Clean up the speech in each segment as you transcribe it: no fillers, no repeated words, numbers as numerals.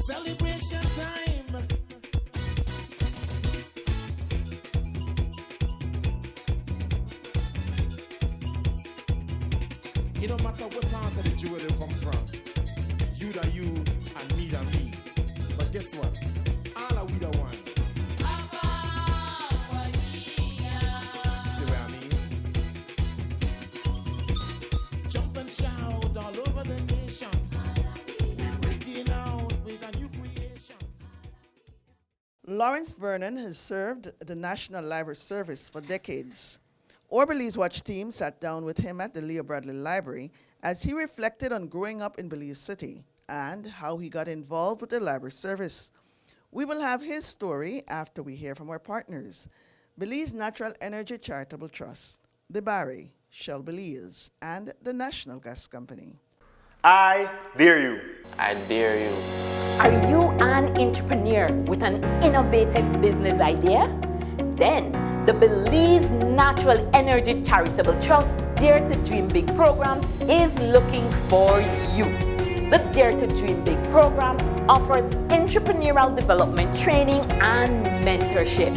Celebration time. It don't matter what part of the jewelry you come from. You da you and me da me. But guess what? All are we the one. See what I mean? Jump and shout all over the nation. We're breaking out with a new creation. Lawrence Vernon has served the National Library Service for decades. Our Belize Watch team sat down with him at the Leo Bradley Library as he reflected on growing up in Belize City and how he got involved with the library service. We will have his story after we hear from our partners, Belize Natural Energy Charitable Trust, the Barry, Shell Belize, and the National Gas Company. I dare you. I dare you. Are you an entrepreneur with an innovative business idea? Then the Belize Natural Energy Charitable Trust Dare to Dream Big program is looking for you. The Dare to Dream Big program offers entrepreneurial development training and mentorship.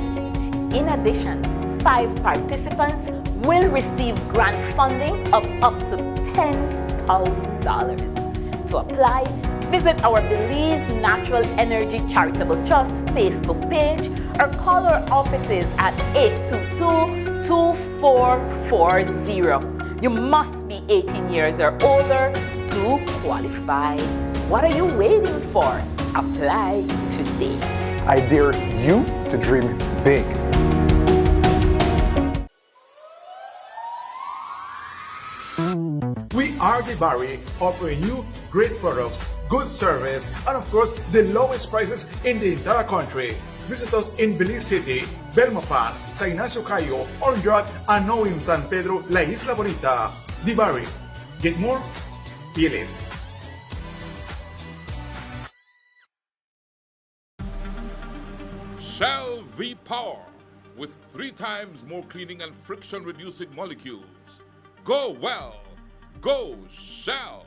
In addition, 5 participants will receive grant funding of up to $10,000. To apply, visit our Belize Natural Energy Charitable Trust Facebook page or call our offices at 822-2440. You must be 18 years or older to qualify. What are you waiting for? Apply today. I dare you to dream big. We are the Barry, offering you great products, good service, and of course, the lowest prices in the entire country. Visit us in Belize City, Belmopan, San Ignacio Cayo, Honduras, and now in San Pedro, La Isla Bonita. The Barry. Get more? Be less. Shell V-Power with 3 times more cleaning and friction-reducing molecules. Go well. Go Shell.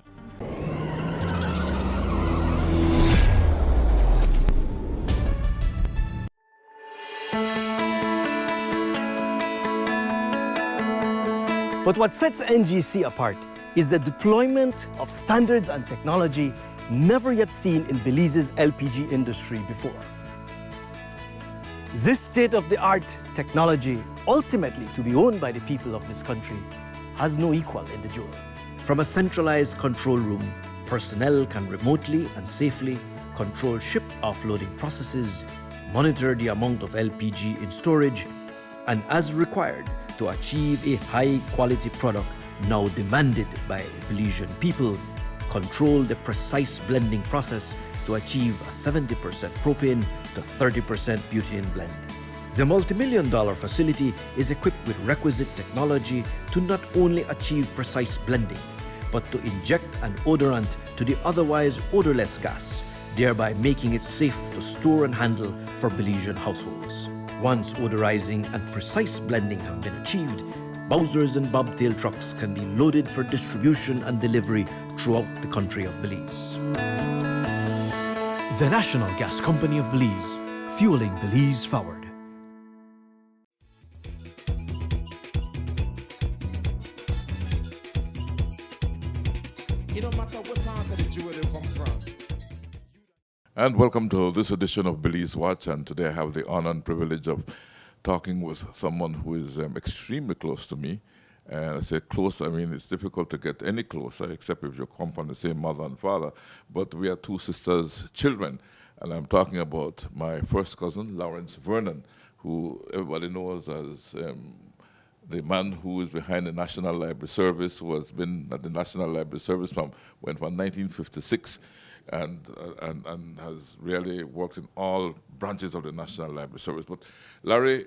But what sets NGC apart is the deployment of standards and technology never yet seen in Belize's LPG industry before. This state-of-the-art technology, ultimately to be owned by the people of this country, has no equal in the jewel. From a centralized control room, personnel can remotely and safely control ship offloading processes, monitor the amount of LPG in storage, and as required to achieve a high-quality product now demanded by Belizean people, control the precise blending process to achieve a 70% propane to 30% butane blend. The multi-million-dollar facility is equipped with requisite technology to not only achieve precise blending, but to inject an odorant to the otherwise odorless gas, thereby making it safe to store and handle for Belizean households. Once odorizing and precise blending have been achieved, Bowsers and bobtail trucks can be loaded for distribution and delivery throughout the country of Belize. The National Gas Company of Belize, fueling Belize forward. It don't matter what part of the jewel you come from. And welcome to this edition of Belize Watch. And today I have the honor and privilege of talking with someone who is extremely close to me. And I say close, I mean it's difficult to get any closer except if you come from the same mother and father. But we are two sisters' children. And I'm talking about my first cousin, Lawrence Vernon, who everybody knows as the man who is behind the National Library Service, who has been at the National Library Service from 1956 and has really worked in all branches of the National Library Service. But Larry,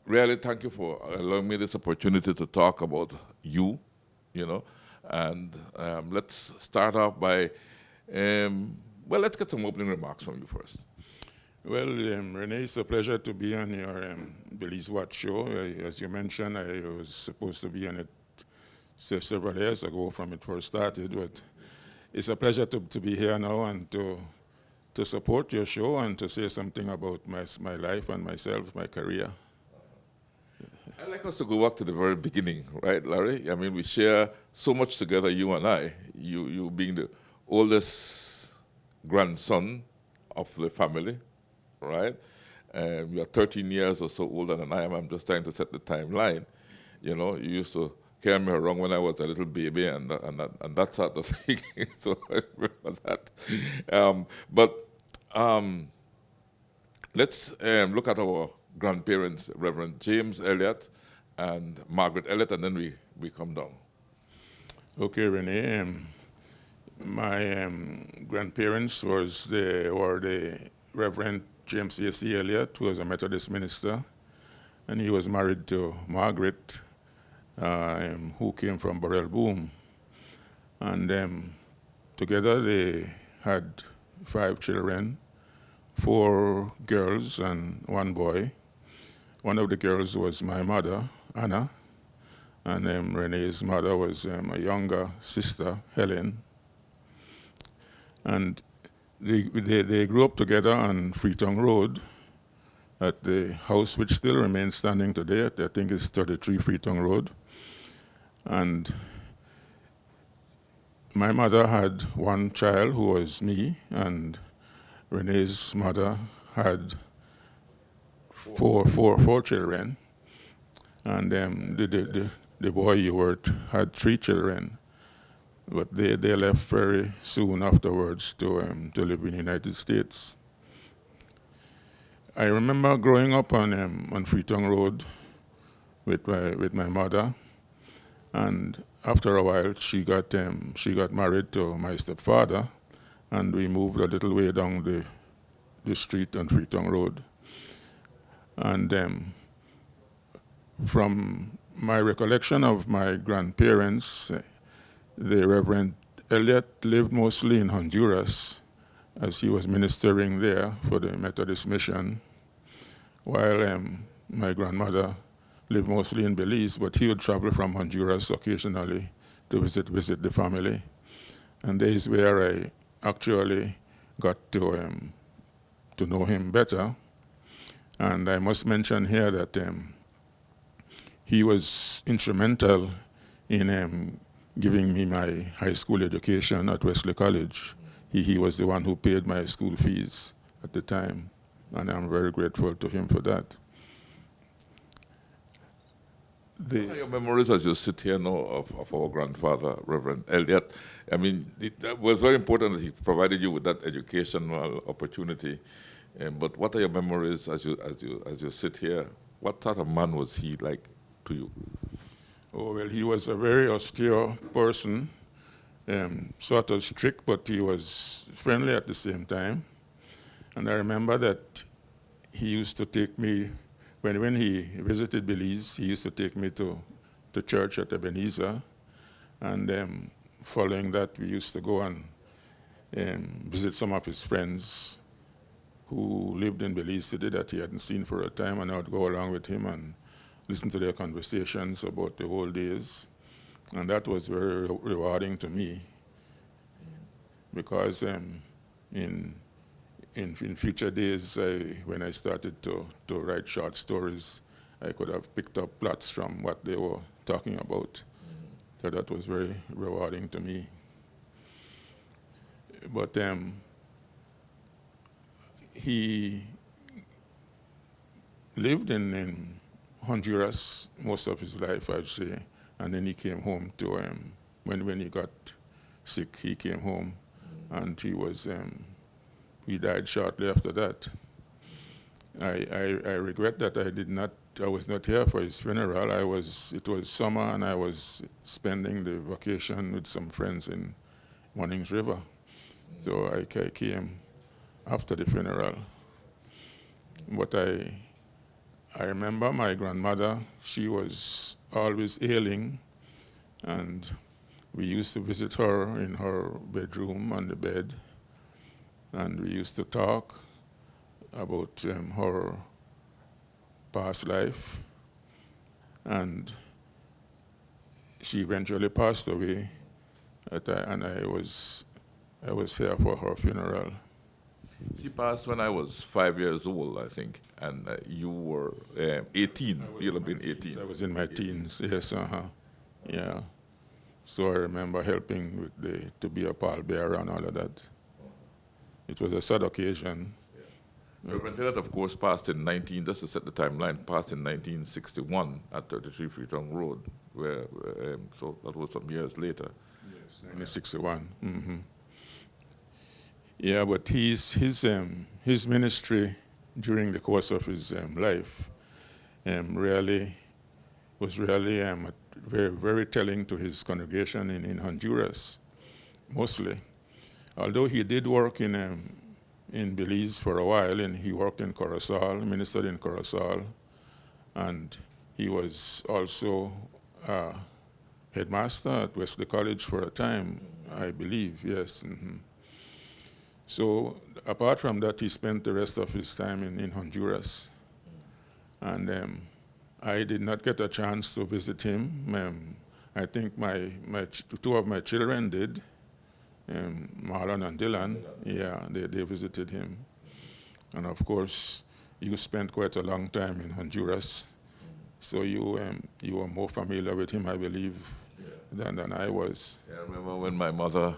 really thank you for allowing me this opportunity to talk about you, and let's start off by, let's get some opening remarks from you first. Well, Renee, it's a pleasure to be on your Belize Watch show. As you mentioned, I was supposed to be on it several years ago from it first started, but it's a pleasure to be here now and to to support your show and to say something about my life and myself, my career. I'd like us to go back to the very beginning, right, Larry? I mean, we share so much together, you and I. You being the oldest grandson of the family, right? You are 13 years or so older than I am. I'm just trying to set the timeline. You know, you used to carry me around when I was a little baby and that sort of thing. So I remember that. Let's look at our grandparents, Reverend James Elliott and Margaret Elliott, and then we come down. Okay, Renee. My grandparents were the Reverend James A.C. Elliott, who was a Methodist minister, and he was married to Margaret, who came from Burrell Boom. And together they had 5 children, 4 girls and 1 boy. One of the girls was my mother, Anna, and Renee's mother was a younger sister, Helen. And they grew up together on Freetown Road at the house which still remains standing today. I think it's 33 Freetown Road. And my mother had 1 child who was me, and Renee's mother had four children, and the boy had 3 children, but they left very soon afterwards to live in the United States. I remember growing up on Freetown Road with my mother, and after a while she got married to my stepfather, and we moved a little way down the street on Freetown Road. And from my recollection of my grandparents, the Reverend Elliott lived mostly in Honduras, as he was ministering there for the Methodist Mission, while my grandmother lived mostly in Belize, but he would travel from Honduras occasionally to visit the family. And there is where I actually got to know him better. And I must mention here that he was instrumental in giving me my high school education at Wesley College. He was the one who paid my school fees at the time, and I'm very grateful to him for that. What are your memories as you sit here now of our grandfather, Reverend Elliott? I mean, it was very important that he provided you with that educational opportunity. But what are your memories as you sit here? What sort of man was he like to you? Oh, well, he was a very austere person, sort of strict, but he was friendly at the same time. And I remember that he used to take me, when he visited Belize, he used to take me to church at Ebenezer. And following that, we used to go and visit some of his friends who lived in Belize City that he hadn't seen for a time, and I would go along with him and listen to their conversations about the old days. And that was very rewarding to me, because in future days, when I started to write short stories, I could have picked up plots from what they were talking about. So that was very rewarding to me. But he lived in Honduras most of his life, I'd say, and then he came home to when he got sick, he came home, and he died shortly after that. I regret that I was not here for his funeral. It was summer, and I was spending the vacation with some friends in Mornings River, so I came after the funeral. But I remember my grandmother, she was always ailing, and we used to visit her in her bedroom on the bed, and we used to talk about her past life, and she eventually passed away, and I was here for her funeral. She passed when I was 5 years old, I think, and you were 18. You'll have been 18. I was in my teens, yes, yeah. So I remember helping with to be a pallbearer and all of that. It was a sad occasion. Reverend Taylor, of course, passed in just to set the timeline, passed in 1961 at 33 Freetown Road, where, so that was some years later. Yes, 1961. Mm-hmm. Yeah, but his ministry during the course of his life was really very, very telling to his congregation in Honduras, mostly. Although he did work in Belize for a while, and he worked in Corozal, ministered in Corozal, and he was also headmaster at Wesley College for a time, I believe, yes. Mm-hmm. So apart from that, he spent the rest of his time in Honduras. And I did not get a chance to visit him. I think two of my children did, Marlon and Dylan. Yeah, they visited him. And of course, you spent quite a long time in Honduras, so you were more familiar with him, I believe, than I was. Yeah, I remember when my mother,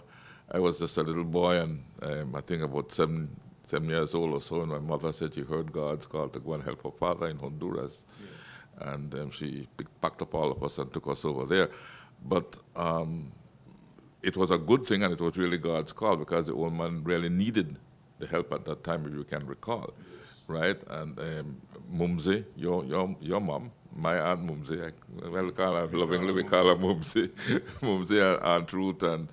I was just a little boy, and I think about seven years old or so, and my mother said she heard God's call to go and help her father in Honduras. Yes. And she packed up all of us and took us over there. But it was a good thing, and it was really God's call, because the old man really needed the help at that time, if you can recall. Yes. Right? And Mumsy, your mom, my Aunt Mumsy, lovingly we call her Mumsy, Mumsy and Aunt Ruth, and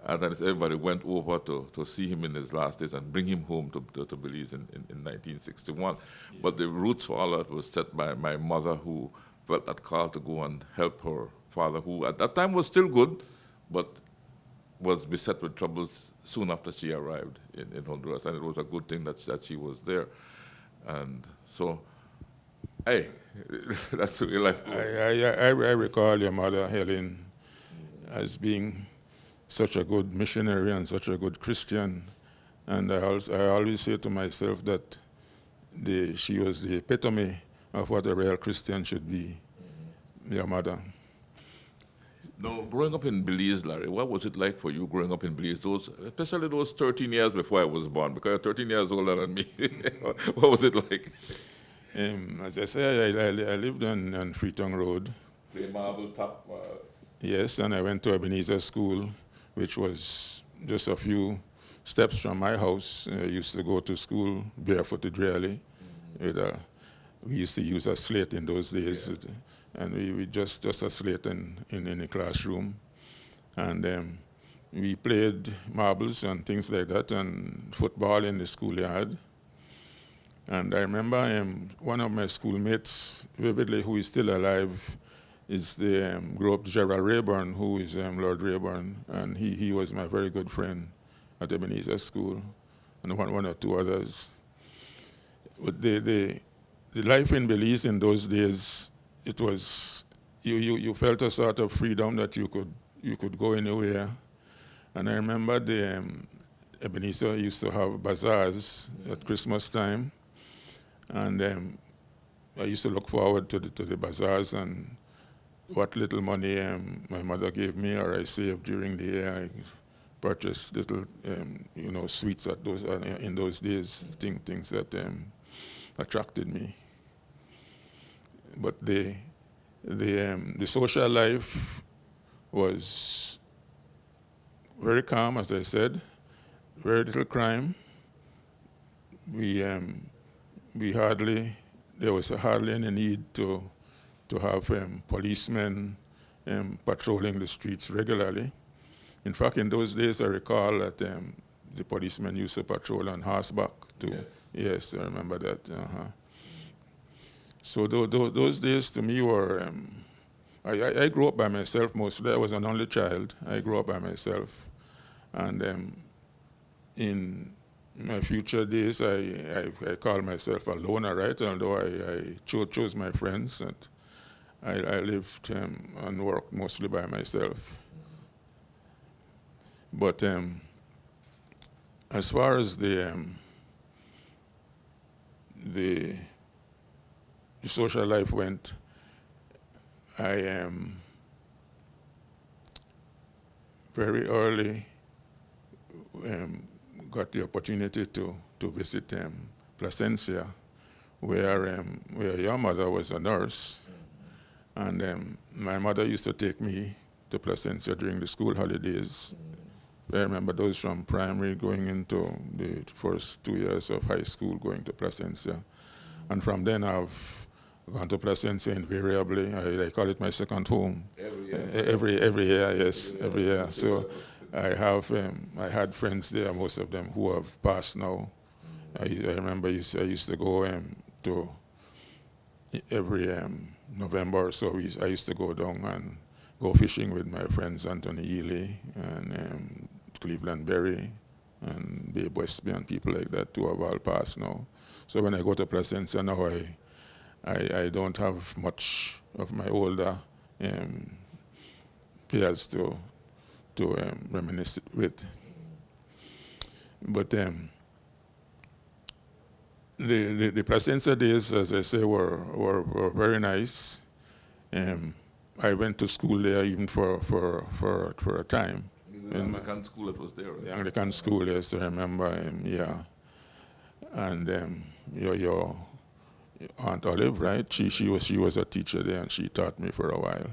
then everybody went over to see him in his last days and bring him home to Belize in 1961. Yeah. But the roots for all that was set by my mother, who felt that call to go and help her father, who at that time was still good, but was beset with troubles soon after she arrived in Honduras. And it was a good thing that she was there. And so, hey, that's the way life goes. I recall your mother, Helen, as being such a good missionary and such a good Christian. And I always say to myself that she was the epitome of what a real Christian should be, your mother. Now, growing up in Belize, Larry, what was it like for you growing up in Belize, especially those 13 years before I was born, because you're 13 years older than me. What was it like? As I say, I lived on Freetown Road. The marble top. Yes, and I went to Ebenezer School, which was just a few steps from my house. I used to go to school barefooted, really. We used to use a slate in those days. Yeah. And we just a slate in the classroom. And we played marbles and things like that, and football in the schoolyard. And I remember one of my schoolmates, vividly, who is still alive, is the grew-up Gerald Rayburn, who is Lord Rayburn, and he was my very good friend at Ebenezer School, and one or two others. But the life in Belize in those days, it was you felt a sort of freedom that you could go anywhere. And I remember Ebenezer used to have bazaars at Christmas time, and I used to look forward to the bazaars, and what little money my mother gave me or I saved during the year, I purchased little sweets at those in those days, things that attracted me. But the social life was very calm, as I said, very little crime. There was hardly any need to have policemen patrolling the streets regularly. In fact, in those days, I recall that the policemen used to patrol on horseback too. Yes, I remember that. So those days to me were, I grew up by myself mostly. I was an only child. I grew up by myself. And in my future days, I call myself a loner, right? Although I chose my friends, and I lived and worked mostly by myself. But as far as the the social life went, I very early got the opportunity to visit Placencia, where your mother was a nurse, and my mother used to take me to Placencia during the school holidays. I remember those from primary going into the first 2 years of high school going to Placencia. And from then I've gone to Placencia invariably. I call it my second home. Every year, yes, every year. So I had friends there, most of them who have passed now. I remember I used to go to every November or so. I used to go down and go fishing with my friends Anthony Ely and Cleveland Berry and Babe Westby and people like that who have all passed now. So when I go to Placencia now, I don't have much of my older peers to reminisce with. But the Placencia days, as I say, were very nice. I went to school there even for a time. The Anglican school that was there, right? The Anglican school, yes, I remember, yeah. And your Aunt Olive, right? She was a teacher there, and she taught me for a while.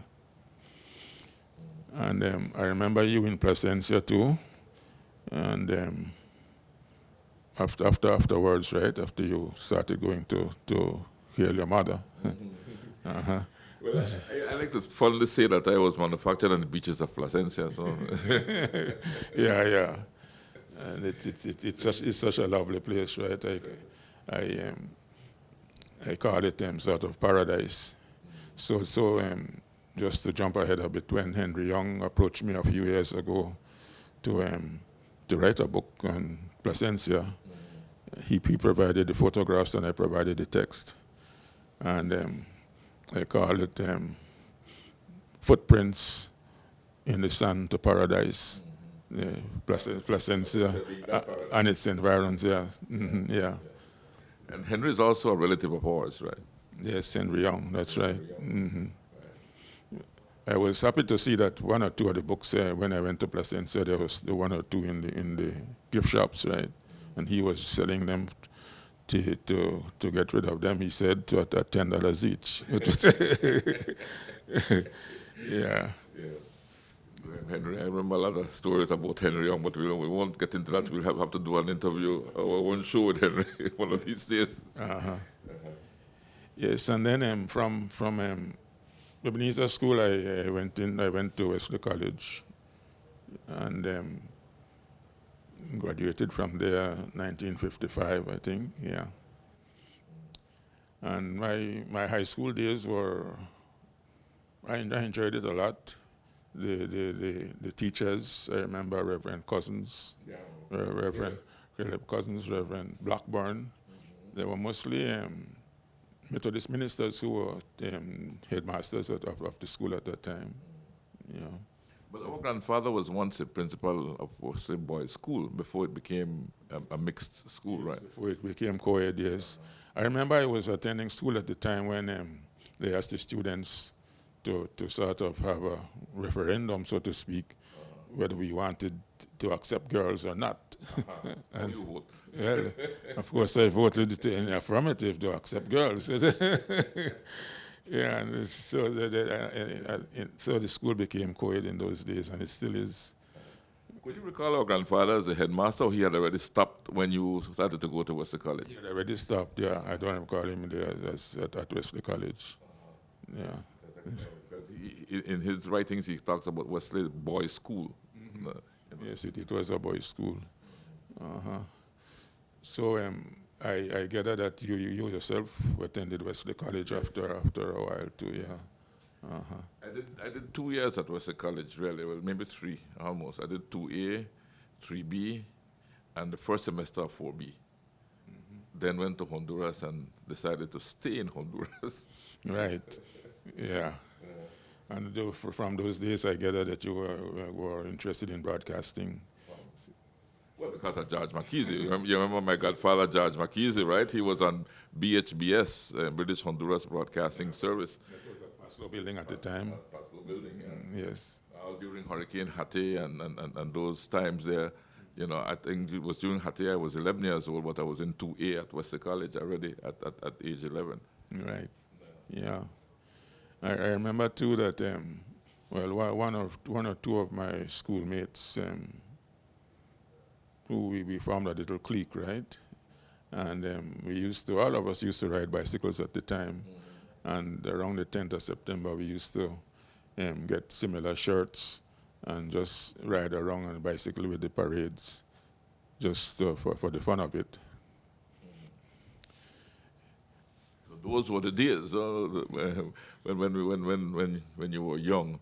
And I remember you in Placencia too. And afterwards, right? After you started going to heal your mother. Uh-huh. Well, I like to fondly say that I was manufactured on the beaches of Placencia. So. yeah. And it's such a lovely place, right? I call it sort of paradise. So just to jump ahead a bit, when Henry Young approached me a few years ago to write a book on Placencia, he provided the photographs and I provided the text. And I call it Footprints in the Sun to Paradise, Placencia and its environs, yeah. Mm-hmm, yeah. And Henry is also a relative of ours, right? Yes, Henry Young, that's right. Mm-hmm. I was happy to see that one or two of the books, when I went to Placencia, there was the one or two in the gift shops, right? And he was selling them to get rid of them, he said, at $10 each. Yeah. Henry, I remember a lot of stories about Henry Young, but we won't get into that. We'll have to do an interview, our own show with Henry one of these days. Yes, and then from the Belize school, I went to Wesley College, and graduated from there 1955, I think, yeah. And my high school days I enjoyed it a lot. The teachers, I remember Reverend Cousins, Reverend Caleb Cousins, Reverend Blackburn. They were mostly Methodist ministers who were headmasters of the school at that time. You know. But our grandfather was once a principal of, say, boys' school before it became a mixed school, right? Before it became co-ed, yes. I remember I was attending school at the time when they asked the students to sort of have a referendum, so to speak, whether we wanted to accept girls or not. And you vote? Well, of course, I voted in the affirmative to accept girls. Yeah, and so the school became co-ed in those days, and it still is. Could you recall our grandfather as a headmaster, or he had already stopped when you started to go to Wesley College? He had already stopped, yeah. I don't recall him there at Wesley College. Yeah. In his writings, he talks about Wesley Boys' School. Mm-hmm. Yes, it was a boys' school. Uh-huh. So I gather that you yourself attended Wesley College after a while too, yeah. Uh-huh. I did 2 years at Wesley College, really. Well, maybe 3, almost. I did 2A, 3B, and the first semester of 4B. Mm-hmm. Then went to Honduras and decided to stay in Honduras. Right, yeah. And from those days, I gather that you were interested in broadcasting. Well, because of George Marquise. You remember my godfather, George Marquise, right? He was on BHBS, British Honduras Broadcasting Service. That was a Paslow building at the time. Paslow building, yeah. Yes. During Hurricane Hattie and those times there, you know, I think it was during Hattie, I was 11 years old, but I was in 2A at Wesley College already at age 11. Right. Yeah. I remember too that, well, one or two of my schoolmates, who we formed a little clique, right? And all of us used to ride bicycles at the time. And around the 10th of September, we used to get similar shirts and just ride around on a bicycle with the parades, just for the fun of it. Those were the days when you were young.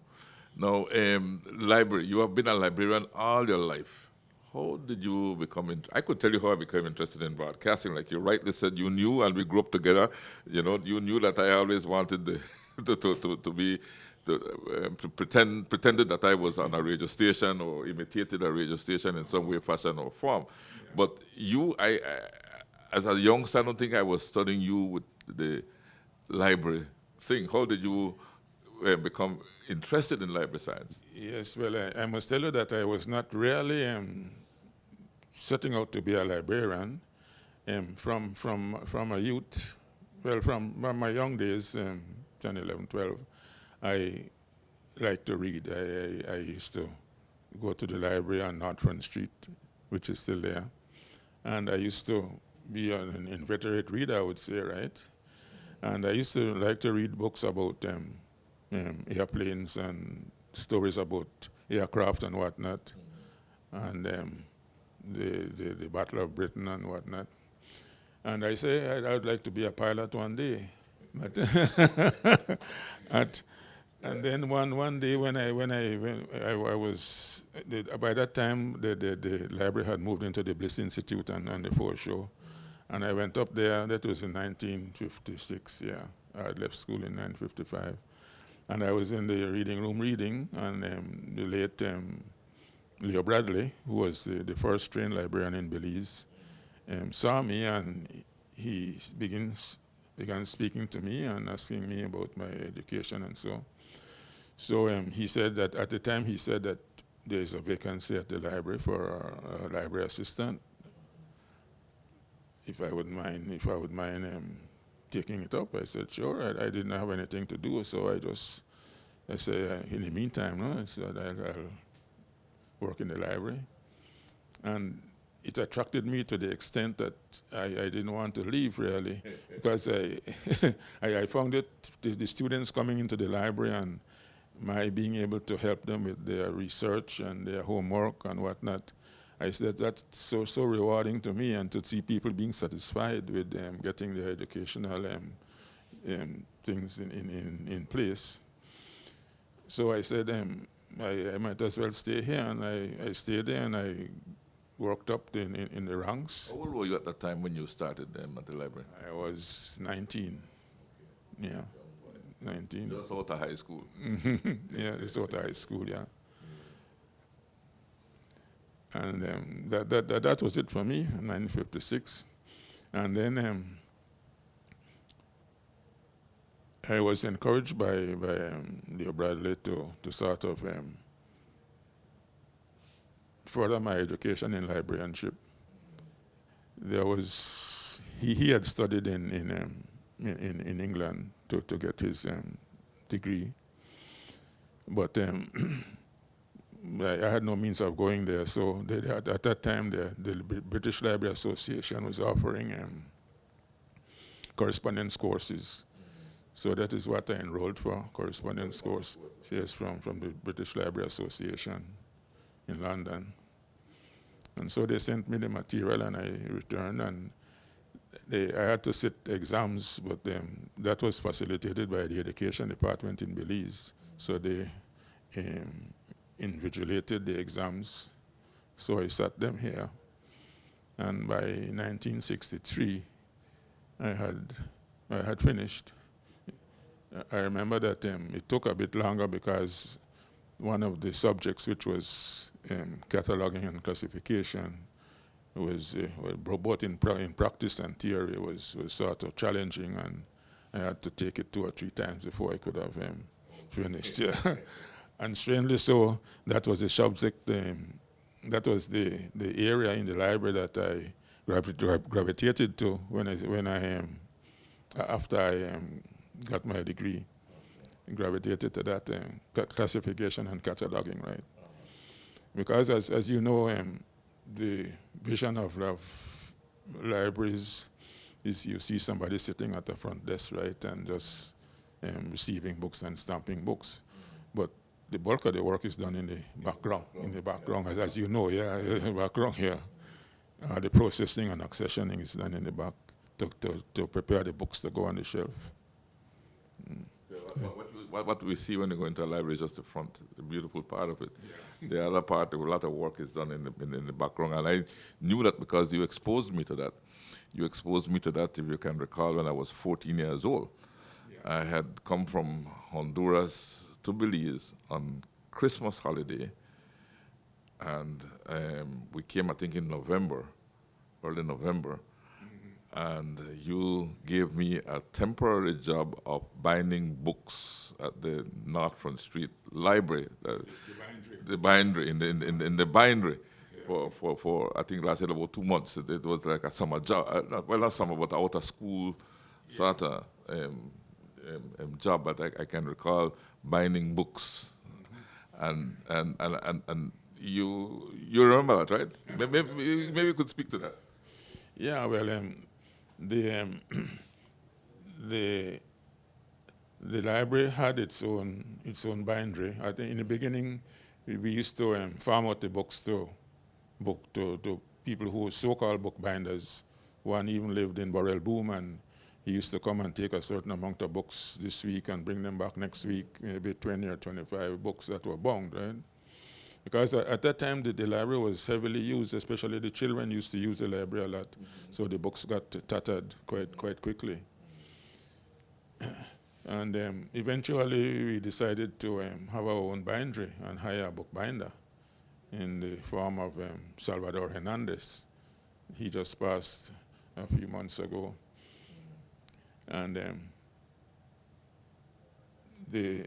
Now, library. You have been a librarian all your life. How did you become? I could tell you how I became interested in broadcasting. Like you rightly said, you knew, and we grew up together. You know, you knew that I always wanted to pretended that I was on a radio station or imitated a radio station in some way, fashion, or form. Yeah. But you, as a youngster, I don't think I was studying you with the library thing. How did you become interested in library science? Yes, well, I must tell you that I was not really setting out to be a librarian. From a youth, well, from my young days, 10, 11, 12, I liked to read. I used to go to the library on Northfront Street, which is still there. And I used to be an inveterate reader, I would say, right? And I used to like to read books about airplanes and stories about aircraft and whatnot, and the Battle of Britain and whatnot. And I say I'd like to be a pilot one day. But and then one day when I was by that time the library had moved into the Bliss Institute and the foreshore, and I went up there. That was in 1956. Yeah, I had left school in 1955, and I was in the reading room reading, and the late Leo Bradley, who was the first trained librarian in Belize, saw me, and he began speaking to me and asking me about my education and so. So he said that at the time he said that there is a vacancy at the library for a library assistant. If I would mind taking it up, I said sure. I didn't have anything to do, so I said in the meantime, no, so I'll work in the library, and it attracted me to the extent that I didn't want to leave, really, because I found it, the students coming into the library and my being able to help them with their research and their homework and whatnot, I said that's so rewarding to me, and to see people being satisfied with getting their educational things in place. So I said I might as well stay here, and I stayed there, and I worked up in the ranks. How old were you at that time when you started at the library? I was 19. Okay. Yeah, 19. Just out of high school. Yeah, just out of high school, yeah. And that was it for me, 1956. And then I was encouraged by Leo Bradley to sort of further my education in librarianship. There was he had studied in England to get his degree, but I had no means of going there. So at that time, the British Library Association was offering correspondence courses. So that is what I enrolled for, correspondence course. Yes, from the British Library Association in London. And so they sent me the material, and I returned, and I had to sit exams, but that was facilitated by the Education Department in Belize. So they invigilated the exams, so I sat them here. And by 1963, I had finished. I remember that it took a bit longer because one of the subjects, which was cataloging and classification, both in practice and theory was sort of challenging, and I had to take it 2 or 3 times before I could have finished. Yeah. And strangely so, that was a subject, that was the area in the library that I gravitated to after I got my degree. Gravitated to that classification and cataloging, right? Because as you know, the vision of libraries is you see somebody sitting at the front desk, right, and just receiving books and stamping books. But the bulk of the work is done in the background, as you know, yeah, in the background here. The processing and accessioning is done in the back to prepare the books to go on the shelf. What we see when you go into a library is just the front, the beautiful part of it. Yeah. The other part, a lot of work is done in the background, and I knew that because you exposed me to that. You exposed me to that, if you can recall, when I was 14 years old. Yeah. I had come from Honduras to Belize on Christmas holiday, and we came, I think, in November, early November. And you gave me a temporary job of binding books at the North Front Street Library, the bindery in the bindery, yeah. for I think lasted about 2 months. It was like a summer job, well, not summer, but out of school sort of job. But I can recall binding books, and you remember that, right? Maybe you could speak to that. Yeah, well. The library had its own bindery. In the beginning, we used to farm out the books to people who were so-called bookbinders. One even lived in Burrell Boom, and he used to come and take a certain amount of books this week and bring them back next week, maybe 20 or 25 books that were bound, right? Because at that time, the library was heavily used, especially the children used to use the library a lot. Mm-hmm. So the books got tattered quite quickly. And eventually, we decided to have our own bindery and hire a bookbinder in the form of Salvador Hernandez. He just passed a few months ago. And the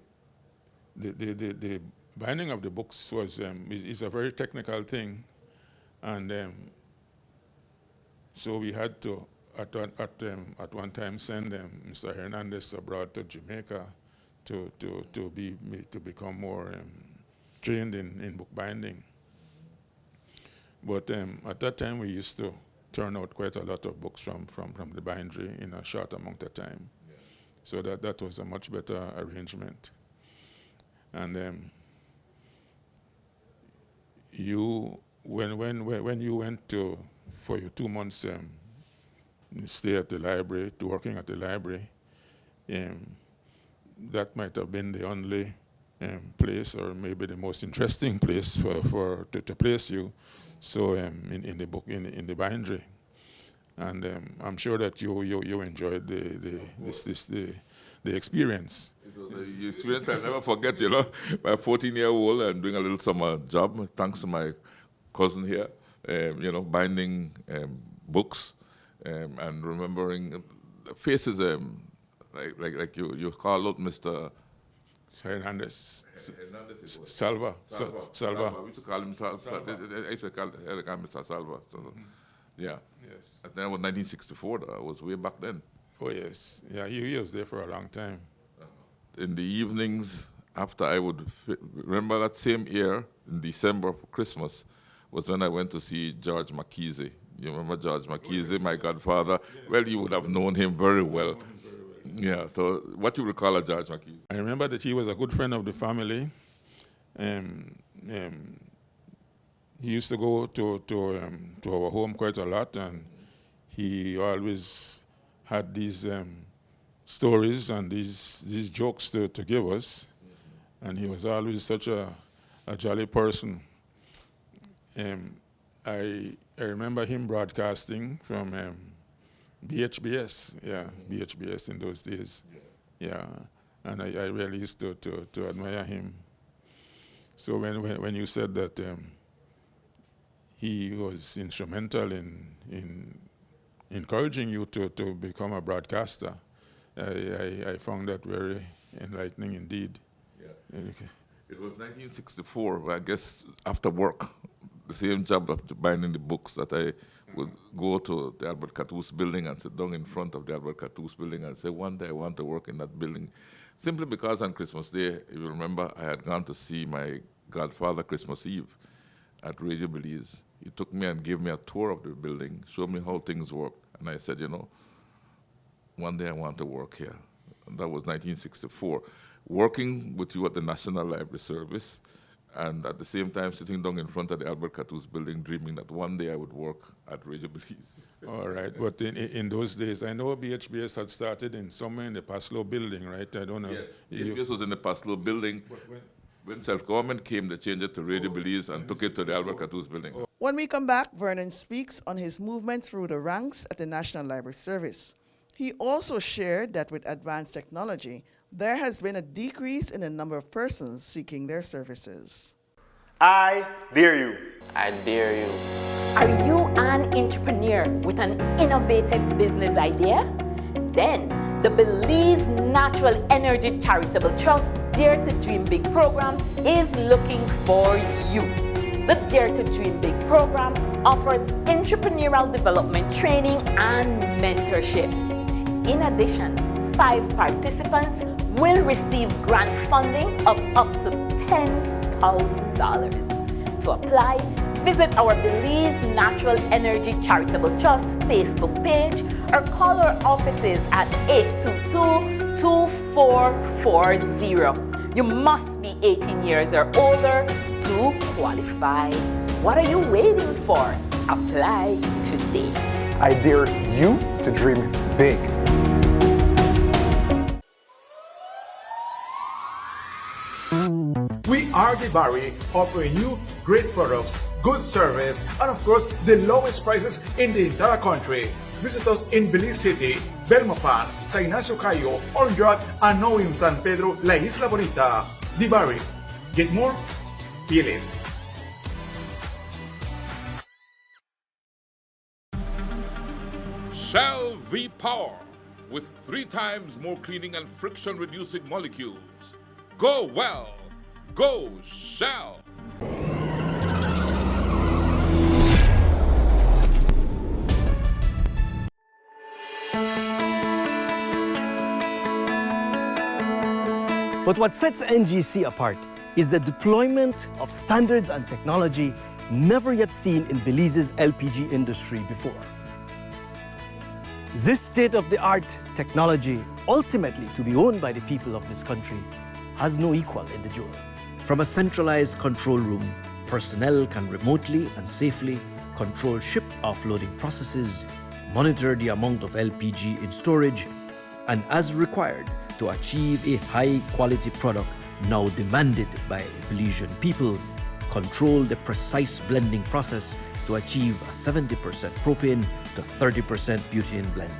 binding of the books is a very technical thing, and so we had to at one time send Mr. Hernandez abroad to Jamaica to become more trained in bookbinding. But at that time we used to turn out quite a lot of books from the bindery in a short amount of time, yeah. So that was a much better arrangement. And when you went for your 2 months stay at the library, to working at the library, that might have been the only place, or maybe the most interesting place to place you. So in the bindery, and I'm sure that you enjoyed the experience. It was the experience I'll never forget, you know. My 14-year-old and doing a little summer job, thanks to my cousin here, binding books and remembering faces, like you call out Mr. Hernandez. Salva. We used to call him Salva. I used to call him Mr. Salva. So, yeah. Yes. And that was 1964. That was way back then. Oh yes. Yeah, he was there for a long time. In the evenings, after I would remember that same year in December for Christmas, was when I went to see George Mackenzie. You remember George Mackenzie, my godfather? Well, you would have known him very well. Yeah, so what do you recall of George Mackenzie? I remember that he was a good friend of the family. He used to go to our home quite a lot, and he always had these stories and these jokes to give us, and he was always such a jolly person. I remember him broadcasting from BHBS, BHBS in those days, and I really used to admire him. So when you said that he was instrumental in encouraging you to become a broadcaster. I found that very enlightening indeed. Yeah. It was 1964, I guess, after work, the same job of binding the books, that I would go to the Albert Catus building and sit down in front of the Albert Catus building and say, one day I want to work in that building. Simply because on Christmas Day, if you remember, I had gone to see my godfather Christmas Eve at Radio Belize. He took me and gave me a tour of the building, showed me how things work. And I said, you know, one day I want to work here. And that was 1964. Working with you at the National Library Service, and at the same time sitting down in front of the Albert Catus building, dreaming that one day I would work at Radio Belize. All right, but in those days, I know BHBS had started in somewhere in the Paslow building, right? I don't know. Yes, BHBS was in the Paslow building. When self-government came, they changed it to Radio Belize and took it to the Albert Catus building. When we come back, Vernon speaks on his movement through the ranks at the National Library Service. He also shared that with advanced technology, there has been a decrease in the number of persons seeking their services. I dare you. I dare you. Are you an entrepreneur with an innovative business idea? Then the Belize Natural Energy Charitable Trust Dare to Dream Big program is looking for you. The Dare to Dream Big program offers entrepreneurial development training and mentorship. In addition, 5 participants will receive grant funding of up to $10,000. To apply, visit our Belize Natural Energy Charitable Trust Facebook page or call our offices at 822-2440. You must be 18 years or older to qualify. What are you waiting for? Apply today. I dare you to dream big. We are Dibari, offering you great products, good service, and of course, the lowest prices in the entire country. Visit us in Belize City, Belmopan, Sa Ignacio Cayo, Orangeat, and now in San Pedro, La Isla Bonita. Dibari. Get more? Be less. Shell V-Power, with 3 times more cleaning and friction-reducing molecules. Go well. Go Shell. But what sets NGC apart is the deployment of standards and technology never yet seen in Belize's LPG industry before. This state-of-the-art technology, ultimately to be owned by the people of this country, has no equal in the jewel. From a centralized control room, personnel can remotely and safely control ship offloading processes, monitor the amount of LPG in storage, and as required to achieve a high-quality product now demanded by Belizean people, control the precise blending process to achieve a 70% propane to 30% butane blend.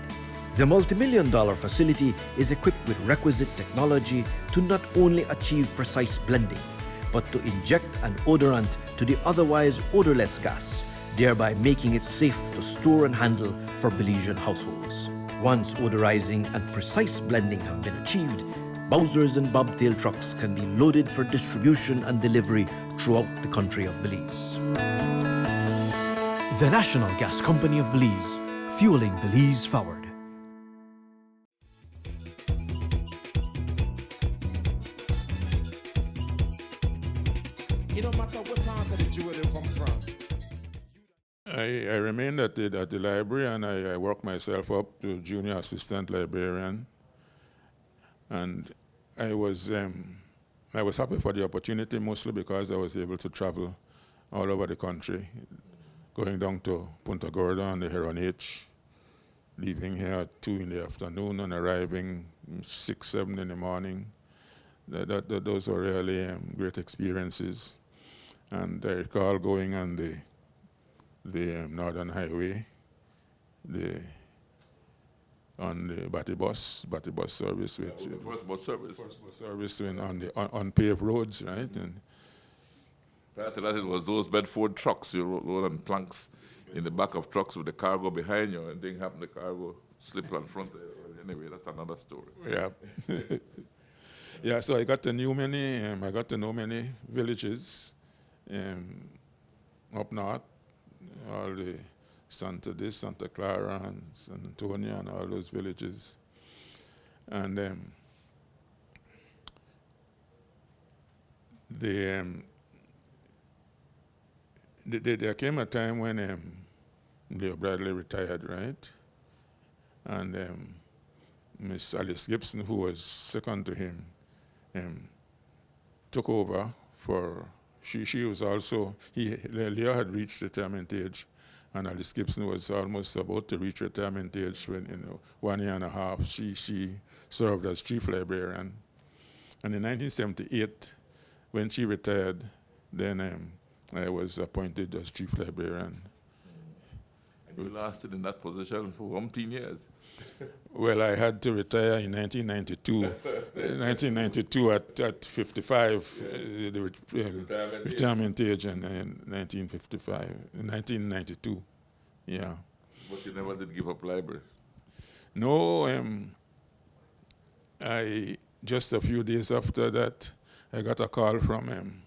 The multi-million-dollar facility is equipped with requisite technology to not only achieve precise blending, but to inject an odorant to the otherwise odorless gas, thereby making it safe to store and handle for Belizean households. Once odorizing and precise blending have been achieved, Bowsers and bobtail trucks can be loaded for distribution and delivery throughout the country of Belize. The National Gas Company of Belize, fueling Belize forward. It don't matter what part of the jewel you come from. I remained at the library, and I worked myself up to junior assistant librarian. And I was happy for the opportunity, mostly because I was able to travel all over the country, going down to Punta Gorda on the Heron H, leaving here at 2 in the afternoon and arriving 6, 7 in the morning. Those were really great experiences. And I recall going on the Northern Highway, on the Batty bus service, which first bus service. First bus service on the unpaved roads, right? And Prior to that, it was those Bedford trucks you rode on planks in the back of trucks with the cargo behind you, and thing happened, the cargo slipped on front. Anyway, that's another story. Yeah. Yeah, so I got to know many villages up north, all the Santa Clara and San Antonio and all those villages. And there came a time when Leo Bradley retired, right? And Miss Alice Gibson, who was second to him, took over for. She was also Leo had reached retirement age, and Alice Gibson was almost about to reach retirement age when 1 year and a half she served as chief librarian. And in 1978, when she retired, then I was appointed as chief librarian. And you lasted in that position for 18 years. Well, I had to retire in 1992. 1992 at 55, the retirement age, and 1992. Yeah. But you never did give up library. No, I just a few days after that, I got a call from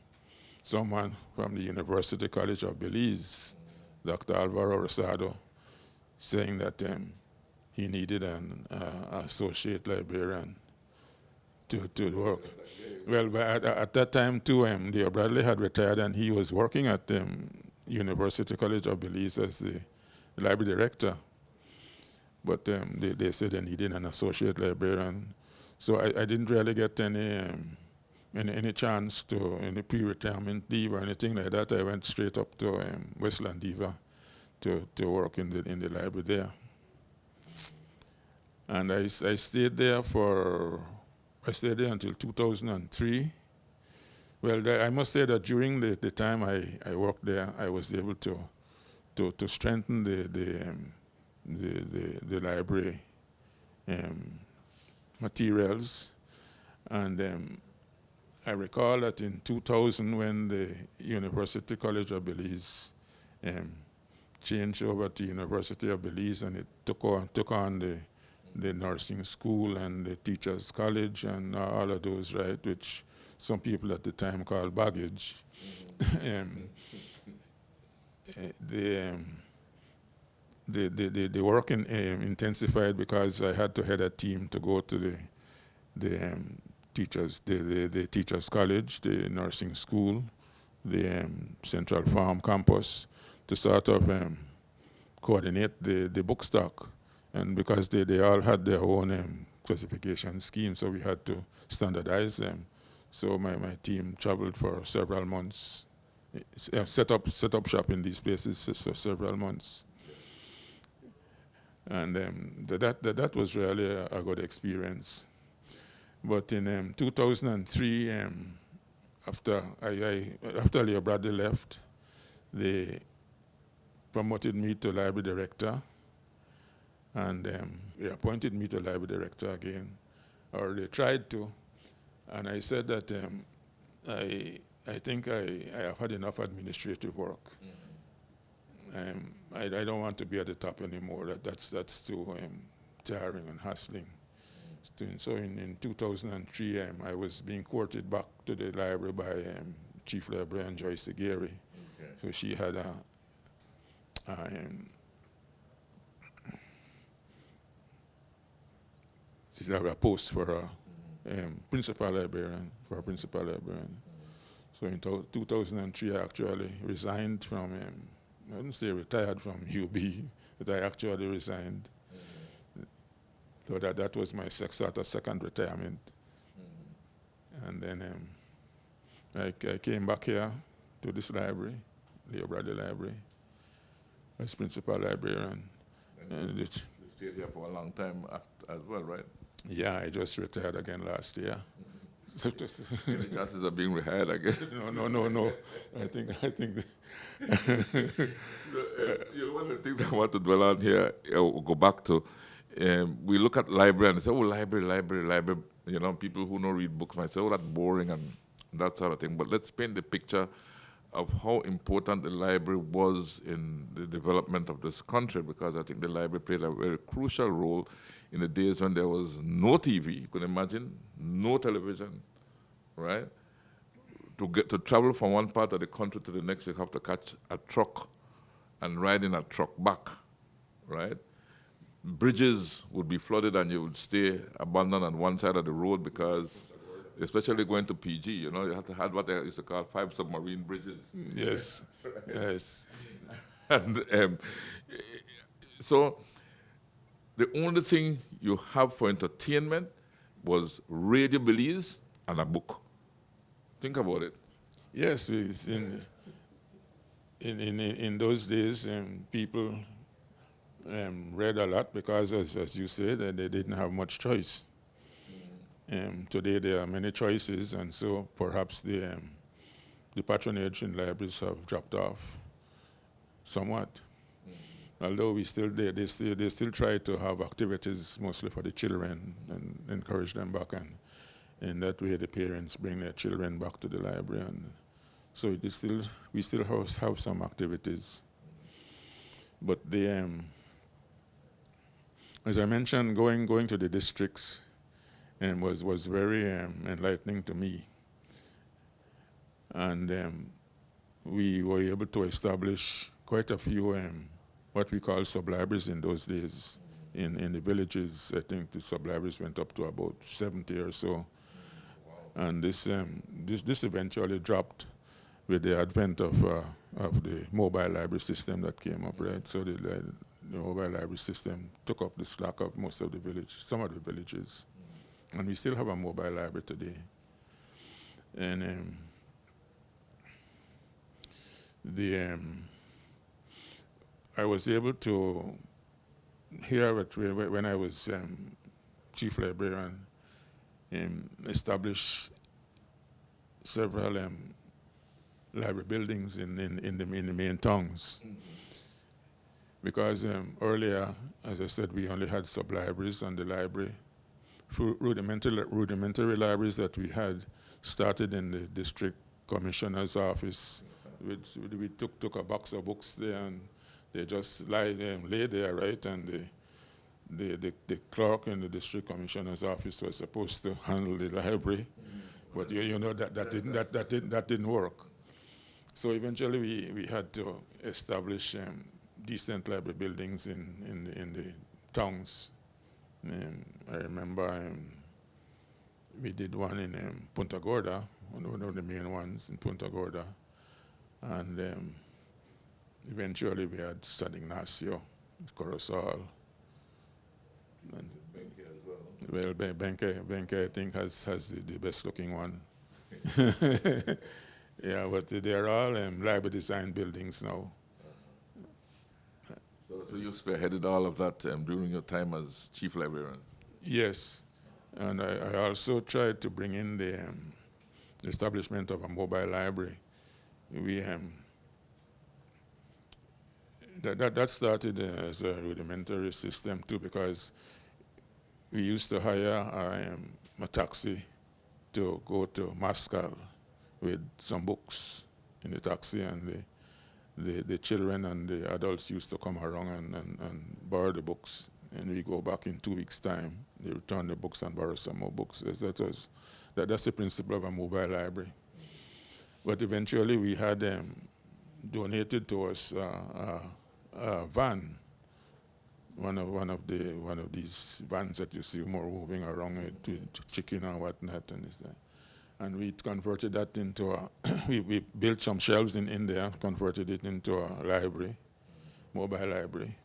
someone from the University College of Belize, Dr. Alvaro Rosado, saying that he needed an associate librarian to work. Well, but at that time too, Leo Bradley had retired, and he was working at University College of Belize as the library director. But they said they needed an associate librarian, so I didn't really get any chance to any pre-retirement leave or anything like that. I went straight up to Westland Diva to work in the library there. And I stayed there until 2003. Well, I must say that during the time I worked there, I was able to strengthen the library materials. And I recall that in 2000, when the University College of Belize changed over to University of Belize, and it took on the nursing school and the teachers' college and all of those, right, which some people at the time called baggage. The work intensified because I had to head a team to go to the teachers' college, the nursing school, the Central Farm campus, to sort of coordinate the book stock. And because they all had their own classification scheme, so we had to standardize them. So my team traveled for several months, set up shop in these places for several months. And that was really a good experience. But in 2003, after Leo Bradley left, they promoted me to library director, and they appointed me to library director again, or they tried to. And I said that I think I have had enough administrative work. I don't want to be at the top anymore. That's too tiring and hassling. So in 2003, I was being courted back to the library by Chief Librarian Joyce Aguirre. Okay. So she had a post for her principal librarian, So in 2003, I actually resigned from, I wouldn't say retired from UB, but I actually resigned. So that was my second retirement. And then I came back here to this library, Leo Bradley Library, as principal librarian. And you stayed here for a long time as well, right? Yeah, I just retired again last year. Any chances of being rehired again? No. I think. One of the things I want to dwell on here, go back to, we look at library and say, library. People who don't read books might say, that's boring and that sort of thing. But let's paint the picture of how important the library was in the development of this country, because I think the library played a very crucial role in the days when there was no TV. You can imagine, no television, right? To travel from one part of the country to the next, you have to catch a truck and ride in a truck back, right? Bridges would be flooded and you would stay abandoned on one side of the road because, especially going to PG, you know, you have to have what they used to call 5 submarine bridges. Yes, yes. And so the only thing you have for entertainment was Radio Belize and a book. Think about it. Yes, in those days, people read a lot because, as you said, they didn't have much choice. Today there are many choices, and so perhaps the patronage in libraries have dropped off somewhat. Although they still try to have activities mostly for the children and encourage them back, and in that way the parents bring their children back to the library, and so we still have some activities. But as I mentioned, going to the districts was very enlightening to me. And we were able to establish quite a few what we call sub-libraries in those days. In the villages, I think the sub-libraries went up to about 70 or so. And this eventually dropped with the advent of the mobile library system that came up, right? So the mobile library system took up the slack of most of the villages, some of the villages. And we still have a mobile library today. And I was able to hear it when I was chief librarian, establish several library buildings in the main towns. Because earlier, as I said, we only had sub-libraries, and the library, rudimentary libraries that we had started in the district commissioner's office. We took a box of books there, and they just lay there, right? And the clerk in the district commissioner's office was supposed to handle the library, but you know that didn't work. So eventually we had to establish decent library buildings in the towns. I remember we did one in Punta Gorda, one of the main ones in Punta Gorda, and eventually we had San Ignacio, Corozal. And Benke as well. Well, Benke I think has the best looking one. Yeah, but they're all library design buildings now. So you spearheaded all of that during your time as chief librarian? Yes, and I also tried to bring in the establishment of a mobile library. We that started as a rudimentary system too, because we used to hire a taxi to go to Mascal with some books in the taxi, and the children and the adults used to come around and borrow the books, and we go back in 2 weeks' time. They return the books and borrow some more books. That's the principle of a mobile library. But eventually we had donated to us a van, one of these vans that you see more moving around with chicken and whatnot, and we converted that into we built some shelves in there, converted it into a library, mobile library,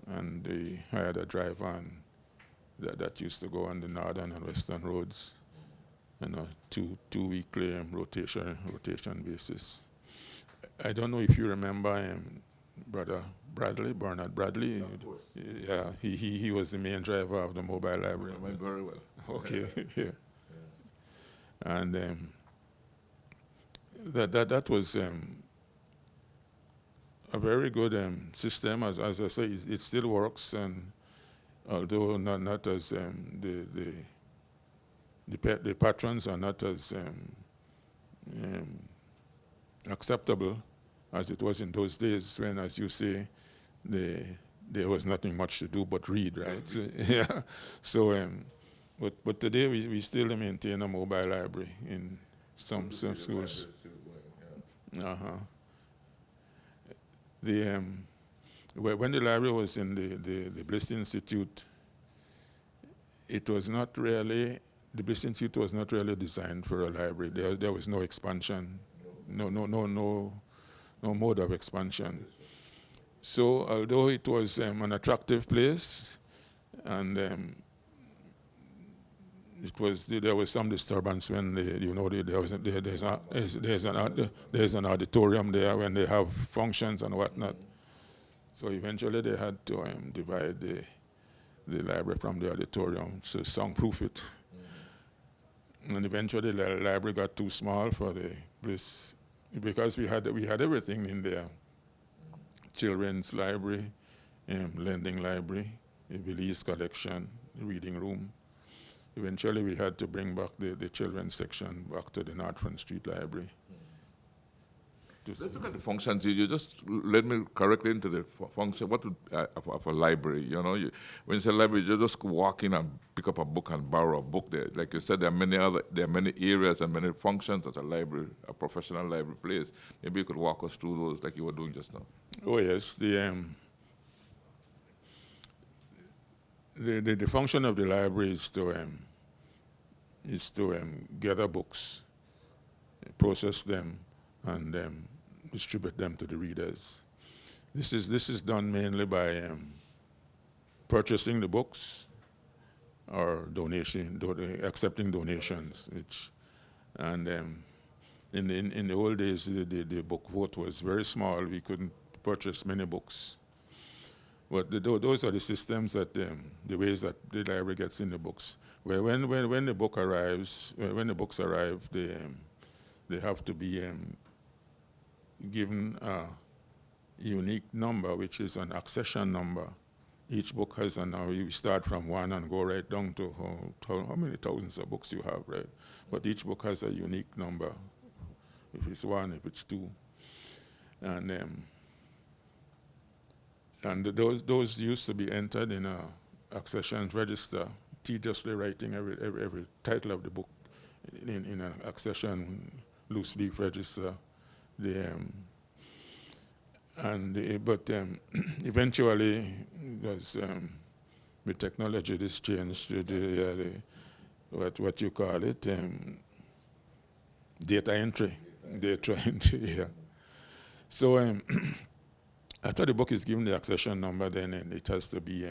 and we hired a driver that used to go on the northern and western roads on a two weekly rotation basis. I don't know if you remember Brother Bradley, Bernard Bradley. Yeah, of course. Yeah, he was the main driver of the mobile library. I remember very well. Okay, yeah. And that was a very good system. As I say, it still works, and although not as the patrons are not as acceptable as it was in those days when, as you say, there was nothing much to do but read, right? So, yeah. So, but today we still maintain a mobile library in some schools. When the library was in the Belize Institute, it was not really, the Belize Institute was not really designed for a library. There was no expansion, no mode of expansion. So although it was an attractive place, and there was some disturbance when there's an auditorium there when they have functions and whatnot. So eventually they had to divide the library from the auditorium to soundproof it. And eventually the library got too small for the place because we had everything in there. Children's library, lending library, a Belize collection, reading room. Eventually we had to bring back the children's section back to the North Front Street Library. Let's look at the functions. You just led me correctly into the function. What would of a library? You know, when you say library, you just walk in and pick up a book and borrow a book. There, like you said, there are many areas and many functions that a library, a professional library plays. Maybe you could walk us through those, like you were doing just now. Oh yes, the function of the library is to gather books, process them, and distribute them to the readers. This is done mainly by purchasing the books or accepting donations. In the old days, the book vote was very small. We couldn't purchase many books. But those are the systems that the ways that the library gets in the books. Where when the book arrives, when the books arrive, they have to be given a unique number, which is an accession number. Each book has we start from 1 and go right down to how many thousands of books you have, right? But each book has a unique number. If it's 1, if it's 2, and those used to be entered in a accession register, tediously writing every title of the book in an accession loose leaf register. Eventually, with technology, this changed to what you call it, data entry. Yeah. So after the book is given the accession number, then it has to be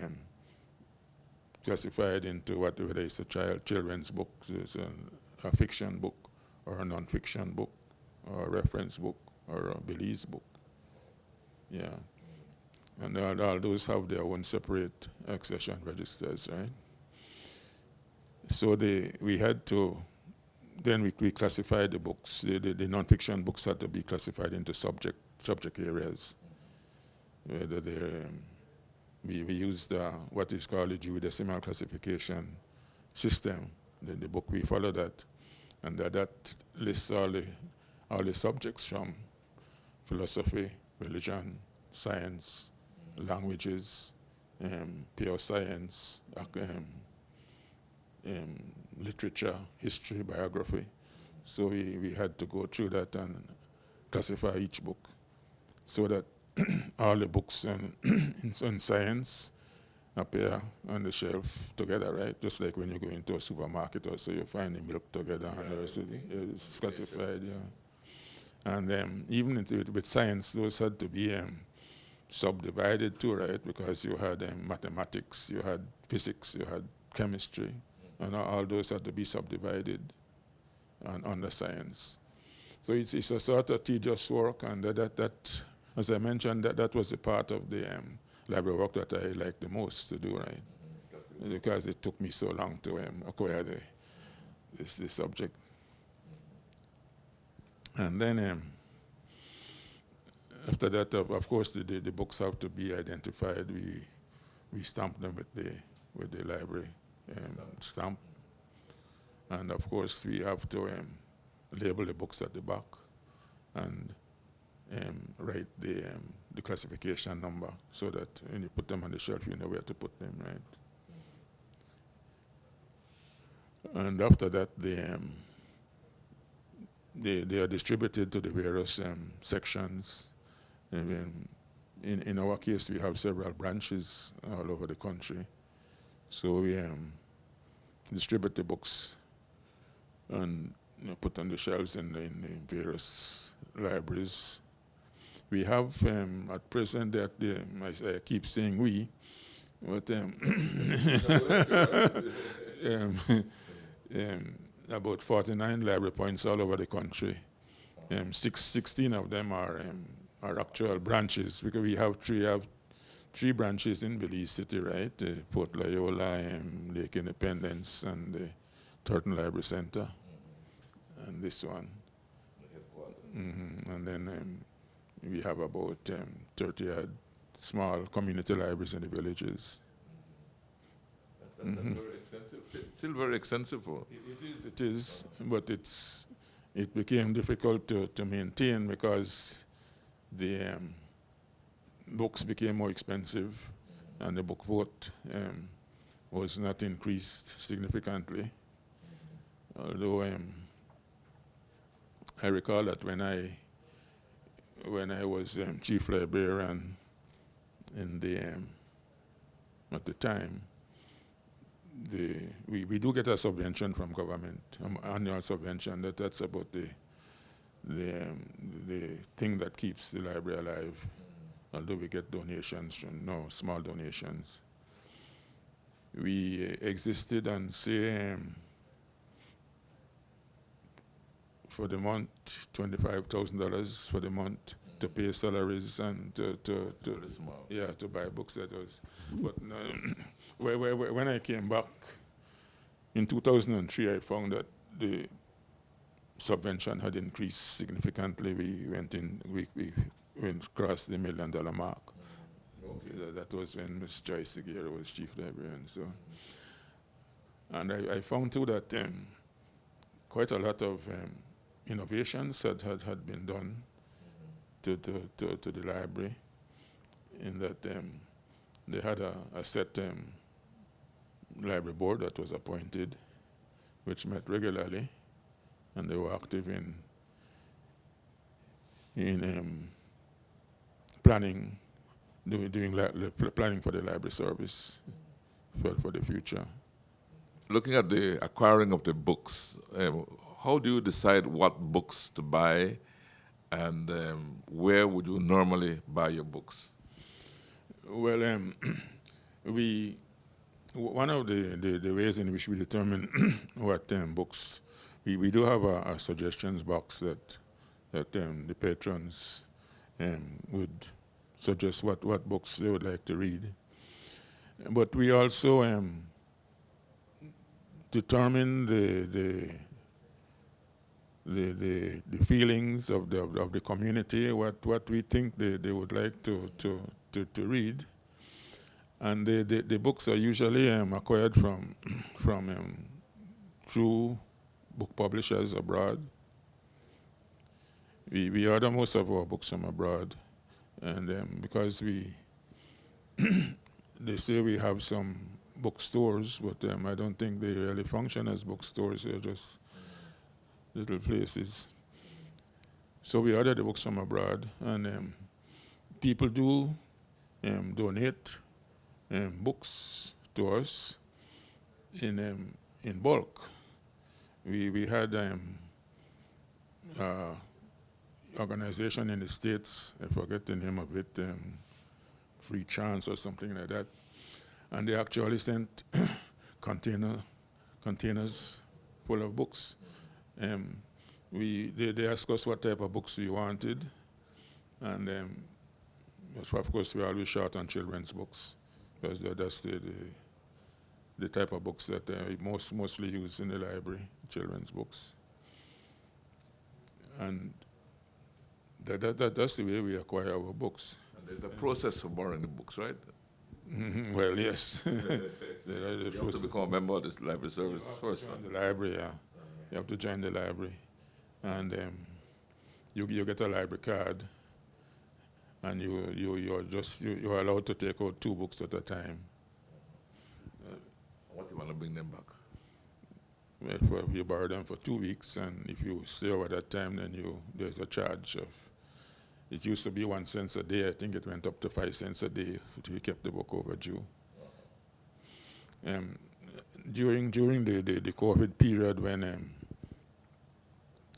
classified into whether it's a children's book, it's a fiction book, or a non-fiction book, or a reference book, or a Belize book. Yeah. And all those have their own separate accession registers, right? So we had to, then we classified the books. The non-fiction books had to be classified into subject areas. Whether we used what is called the geodecimal classification system. The book, we follow that. And that lists all the subjects from philosophy, religion, science, languages, pure science, literature, history, biography. So we had to go through that and classify each book so that all the books on science appear on the shelf together, right? Just like when you go into a supermarket or so, you find the milk together and the rest of it's classified, yeah. And even with science, those had to be subdivided too, right? Because you had mathematics, you had physics, you had chemistry, and all those had to be subdivided under science. So it's a sort of tedious work, and that as I mentioned, that was the part of the library work that I liked the most to do, right? Because it took me so long to acquire this subject. And then after that, of course, the books have to be identified. We stamp them with the library stamp, and of course we have to label the books at the back, and write the classification number so that when you put them on the shelf, you know where to put them, right? And after that, they are distributed to the various sections. And in our case, we have several branches all over the country. So we distribute the books and put on the shelves in the various libraries. We have at present that I keep saying we, but about 49 library points all over the country. 16 of them are actual branches, because we have three branches in Belize City, right? Port Loyola, Lake Independence, and the Turton Library Center, and this one. And then we have about 30 small community libraries in the villages. That's very extensive. Still very extensive. It is, but it became difficult to maintain because the books became more expensive, and the book vote was not increased significantly. Although I recall that when I was chief librarian at the time, we do get a subvention from government, annual subvention. That's about the thing that keeps the library alive. Although we get donations, small donations. We existed and say for the month, $25,000 for the month to pay salaries and to buy books. That was, but when I came back in 2003, I found that the subvention had increased significantly. We went across the $1 million mark. That was when Ms. Joyce Seguera was chief librarian. So, and I found too that quite a lot of innovations had been done to the library, in that they had a set library board that was appointed, which met regularly, and they were active in planning, doing planning for the library service for the future. Looking at the acquiring of the books, how do you decide what books to buy, and where would you normally buy your books? Well, one of the ways in which we determine what books, we do have a suggestions box that the patrons would suggest what books they would like to read. But we also determine the feelings of the community, what we think they would like to read, and the books are usually acquired from through book publishers abroad. We order most of our books from abroad, and because they say we have some bookstores, but I don't think they really function as bookstores. They're just little places. So we order the books from abroad, and people do donate books to us in bulk. We had organization in the States, I forget the name of it, Free Chance or something like that, and they actually sent containers full of books. They asked us what type of books we wanted, and of course we always short on children's books, because that's the type of books that mostly used in the library, children's books. And that's the way we acquire our books. And there's a process for borrowing the books, right? Well, yes. You have to become a member of this library service first. The library, yeah. You have to join the library, and you get a library card, and you're allowed to take out 2 books at a time. What do you want to bring them back? If you borrow them for 2 weeks, and if you stay over that time, then there's a charge of. It used to be 1 cent a day. I think it went up to 5 cents a day if you kept the book overdue. During the COVID period, when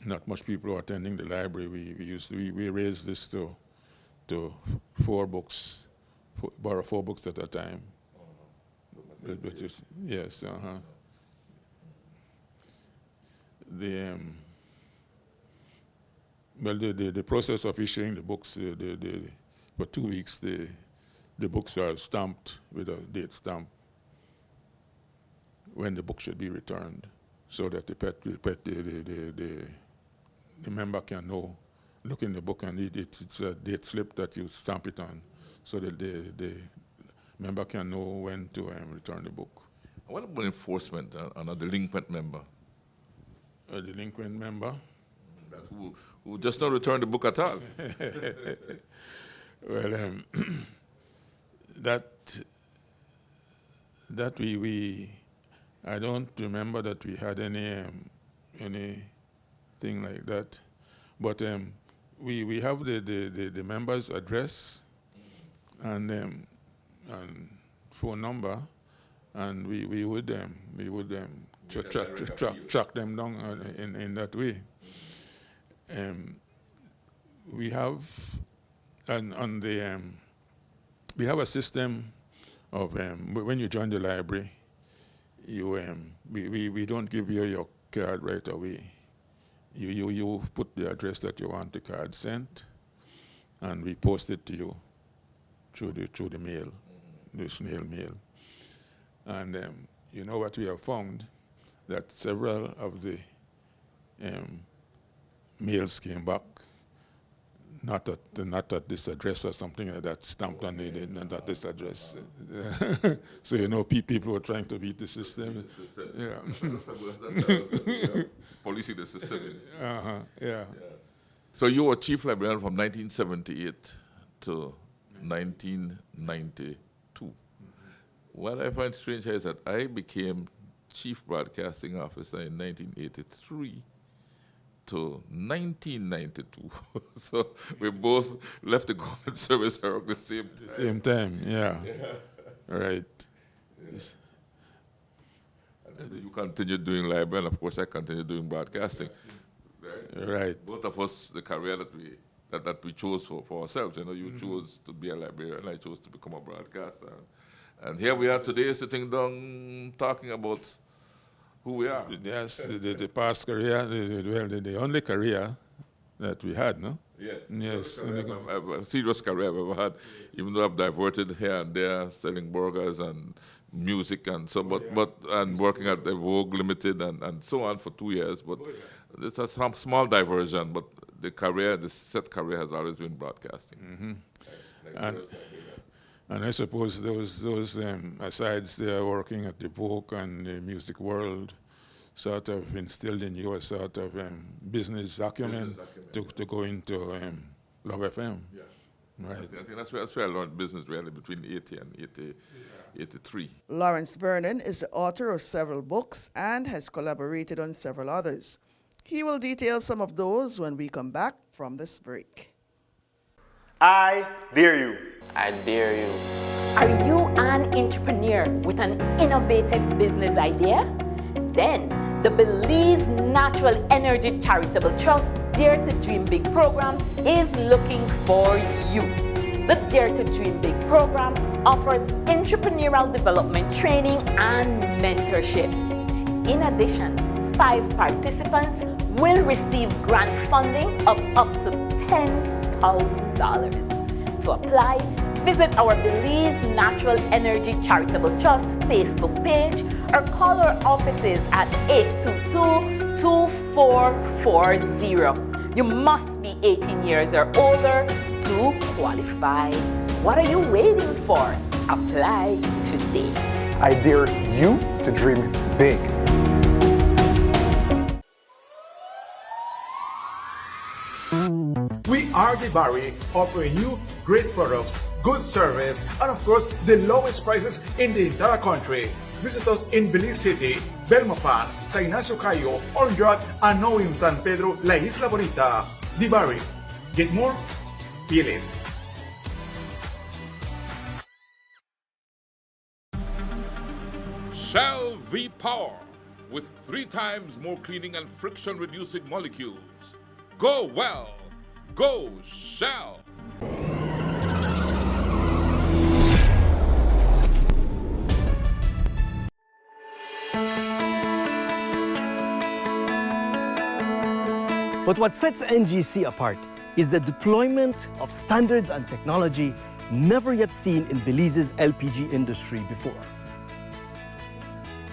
not much people were attending the library, we raised this to 4 books, borrow 4 books at a time. Yes. The process of issuing the books, for 2 weeks, the books are stamped with a date stamp when the book should be returned, so that the member can know, look in the book, and it's a date slip that you stamp it on, so that the member can know when to return the book. What about enforcement on a delinquent member? A delinquent member? Who just not return the book at all? Well, that we I don't remember that we had anything like that, but we have the member's address and phone number, and we would track them down in that way. We have we have a system of when you join the library, we don't give you your card right away. You put the address that you want the card sent, and we post it to you through the mail, the snail mail. And you know what we have found? That several of the mails came back not at this address or something like that, stamped on it, not at this address. So you know, people were trying to beat the system. Yeah. Policing the system. Yeah. So you were chief librarian from 1978 to 1992. What I find strange here is that I became chief broadcasting officer in 1983 to 1992. So we both left the government service around the same time. Same time, yeah. Right. Yes. You continued doing library, and of course I continued doing broadcasting. Right. Both of us, the career that we chose for ourselves. You know, you chose to be a librarian, I chose to become a broadcaster. And here we are today, sitting down, talking about who we are. Yes, the past career, the only career that we had, no? Yes. A serious career I've ever had, even though I've diverted here and there, selling burgers and music and so, and working at the Vogue Limited and so on for 2 years. But it's a small diversion, but the set career has always been broadcasting. And I suppose those asides there, working at the Vogue and the music world, sort of instilled in you a sort of business acumen to go into Love FM. Yeah. Right. I think that's where I learned business really, between 80 and 83. Lawrence Vernon is the author of several books and has collaborated on several others. He will detail some of those when we come back from this break. I dare you. I dare you. Are you an entrepreneur with an innovative business idea? Then the Belize Natural Energy Charitable Trust Dare to Dream Big program is looking for you. The Dare to Dream Big program offers entrepreneurial development training and mentorship. In addition, 5 participants will receive grant funding of up to $10,000. To apply, visit our Belize Natural Energy Charitable Trust Facebook page or call our offices at 822-2440. You must be 18 years or older to qualify. What are you waiting for? Apply today. I dare you to dream big. We are the the Barry, offering you great products, good service, and of course, the lowest prices in the entire country. Visit us in Belize City, Belmopan, Sa Ignacio Cayo, Orange, and now in San Pedro, La Isla Bonita. The Barry. Get more? Be less. Shell V-Power with 3 times more cleaning and friction reducing molecules. Go well. Go Shell. But what sets NGC apart is the deployment of standards and technology never yet seen in Belize's LPG industry before.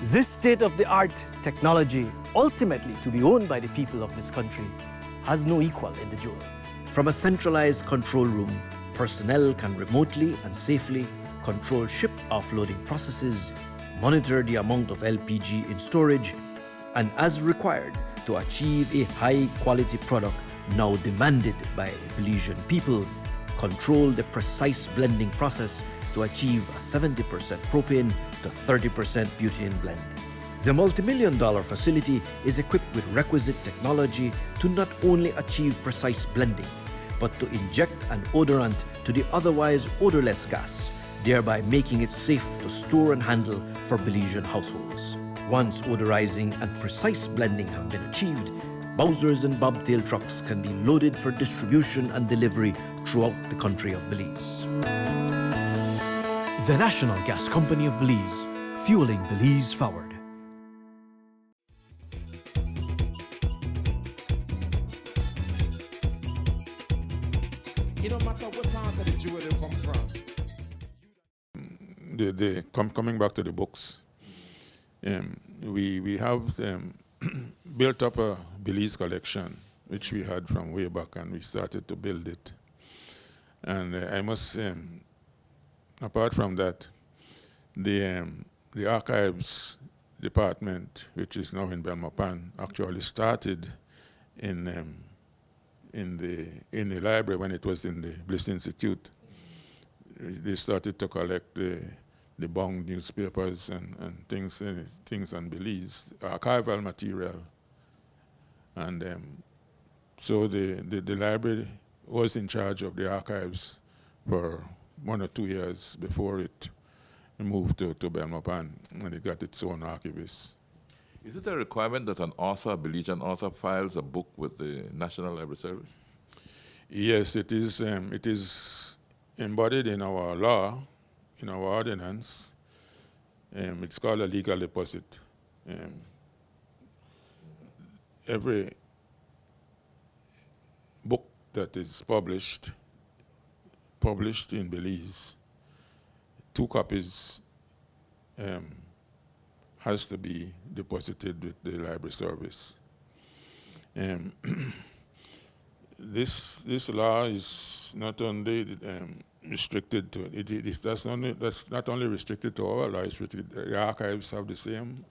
This state-of-the-art technology, ultimately to be owned by the people of this country, has no equal in the Jewel. From a centralized control room, personnel can remotely and safely control ship offloading processes, monitor the amount of LPG in storage, and as required to achieve a high-quality product now demanded by Belizean people, control the precise blending process to achieve a 70% propane to 30% butane blend. The multi-million-dollar facility is equipped with requisite technology to not only achieve precise blending, but to inject an odorant to the otherwise odorless gas, thereby making it safe to store and handle for Belizean households. Once odorizing and precise blending have been achieved, Bowsers and bobtail trucks can be loaded for distribution and delivery throughout the country of Belize. The National Gas Company of Belize, fueling Belize forward. It don't matter what part of the jewel they come from. Coming back to the books, we have built up a Belize collection, which we had from way back, and we started to build it. And I must, apart from that, the archives department, which is now in Belmopan, actually started in the library when it was in the Bliss Institute. They started to collect the bound newspapers and things on Belize, archival material. And so the library was in charge of the archives for 1 or 2 years before it moved to Belmopan, and it got its own archivist. Is it a requirement that an author, a Belizean author, files a book with the National Library Service? Yes, it is embodied in our law, in our ordinance. It's called a legal deposit. Every book that is published in Belize, 2 copies has to be deposited with the library service. This law is not only restricted to that's not only restricted to our law. It's restricted. The archives have the same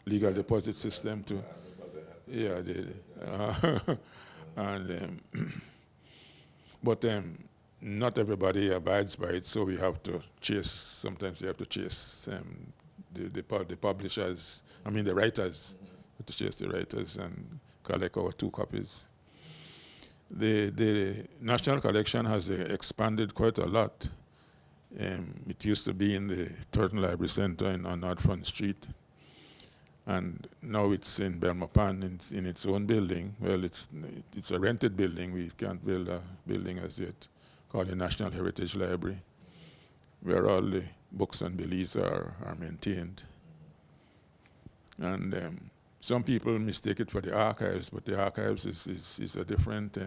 legal deposit system too. Yeah, but not everybody abides by it, so we have to chase. Sometimes you have to chase the publishers. I mean the writers. We have to chase the writers and collect our 2 copies. The National Collection has expanded quite a lot. It used to be in the Turton Library Center on North Front Street, and now it's in Belmopan in its own building. Well, it's a rented building. We can't build a building as yet, called the National Heritage Library, where all the books on Belize are maintained. And some people mistake it for the archives, but the archives is a different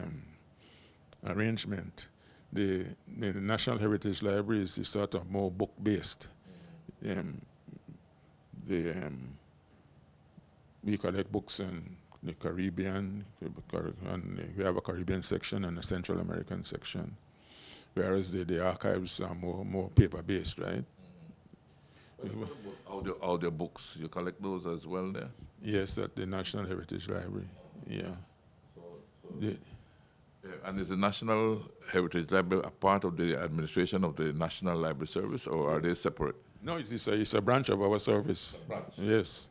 arrangement. The National Heritage Library is sort of more book-based. We collect books in the Caribbean, and we have a Caribbean section and a Central American section, whereas the archives are more paper-based, right? Audio books, you collect those as well there? Yes, at the National Heritage Library, yeah. And is the National Heritage Library a part of the administration of the National Library Service, or are they separate? No, it's a branch of our service. A branch? Yes,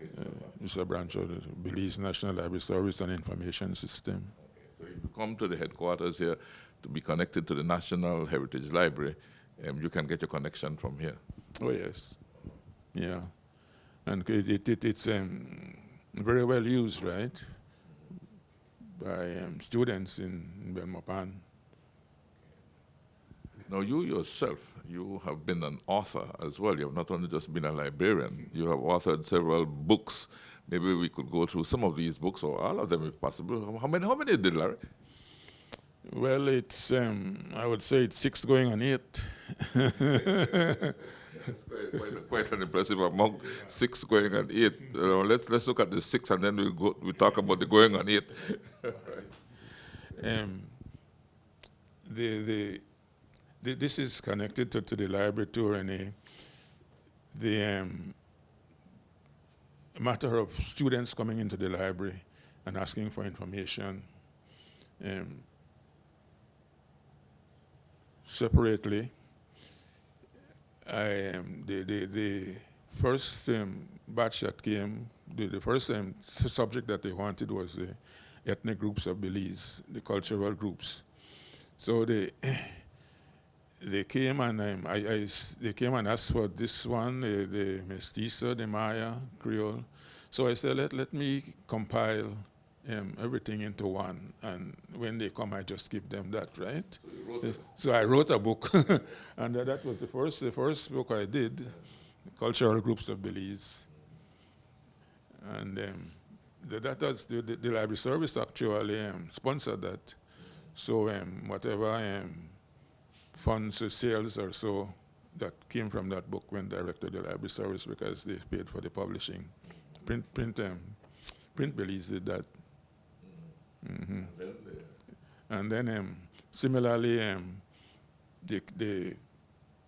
it's a branch of the Belize National Library Service and Information System. Okay. So if you come to the headquarters here to be connected to the National Heritage Library, you can get your connection from here. Oh, yes. Yeah. And it's very well used, right, by students in Belmopan. Now, you yourself, you have been an author as well. You have not only just been a librarian, you have authored several books. Maybe we could go through some of these books, or all of them if possible. How many did Larry? Well, it's, I would say it's 6 going on 8. Quite an impressive amount. 6 going on 8. Let's look at the 6 and then we talk about the going on 8. This is connected to the library too, Renee. The matter of students coming into the library and asking for information separately. The first batch that came, the first subject that they wanted was the ethnic groups of Belize, the cultural groups. So they came and they came and asked for this one, the Mestizo, the Maya, Creole. So I said, let me compile everything into one, and when they come, I just give them that, right? So I wrote a book, and that was the first book I did, Cultural Groups of Belize. And that was the library service actually sponsored that. So whatever funds or sales or so that came from that book went direct to the library service because they paid for the publishing. Print Belize did that. Mm-hmm. And then similarly, they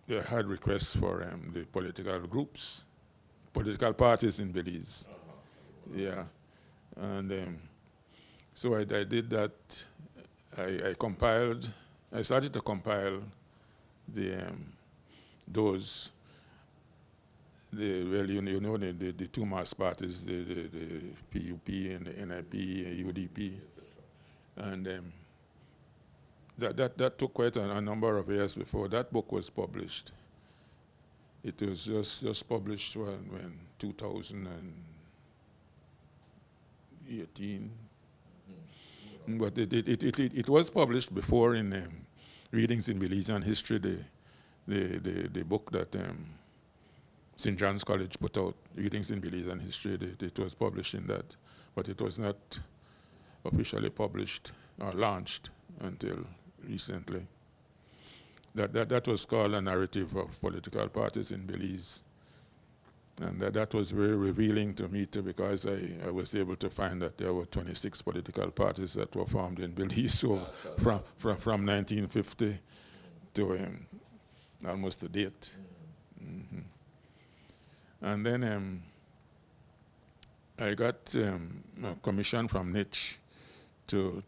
had requests for the political groups, political parties in Belize. Yeah, and so I did that. I started to compile those. The two mass parties, the PUP and the NIP, UDP. And that took quite a number of years before that book was published. It was just published when 2018. But it was published before in Readings in Belizean History, the book that St. John's College put out, Readings in Belizean History. It was published in that, but it was not officially published or launched until recently. That was called A Narrative of Political Parties in Belize. And that was very revealing to me too, because I was able to find that there were 26 political parties that were formed in Belize, so from 1950 to almost to date. Mm-hmm. And then I got a commission from Niche to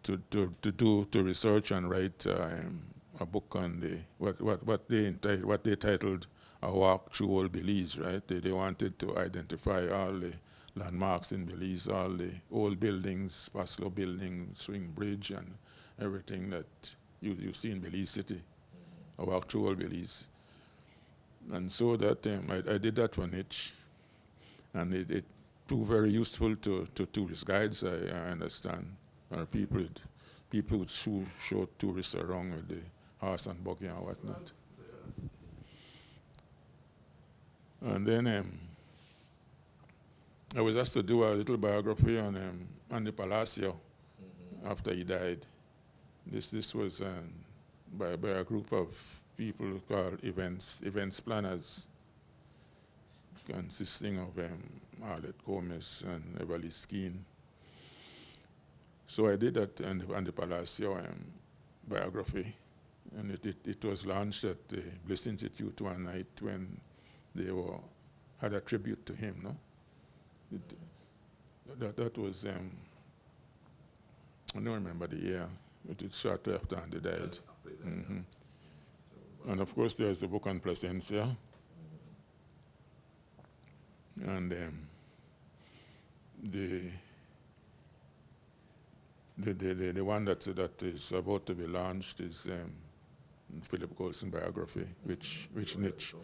research and write a book on what they titled A Walk Through Old Belize, right? They wanted to identify all the landmarks in Belize, all the old buildings, Paslow Building, Swing Bridge, and everything that you see in Belize City. A Walk Through Old Belize. And so that I did that for Niche, and it proved very useful to tourist guides, I understand, or people who show tourists around with the horse and buggy and whatnot. And then I was asked to do a little biography on Andy Palacio after he died. This was by a group of people called events planners, consisting of Arlette Gomez and Everly Skeen. So I did that on the Palacio biography, and it was launched at the Bliss Institute one night when they had a tribute to him. No, that was I don't remember the year. It is shortly after Andy died. And of course, there's the book on Placencia. And the one that is about to be launched is Philip Golson biography, which Nitch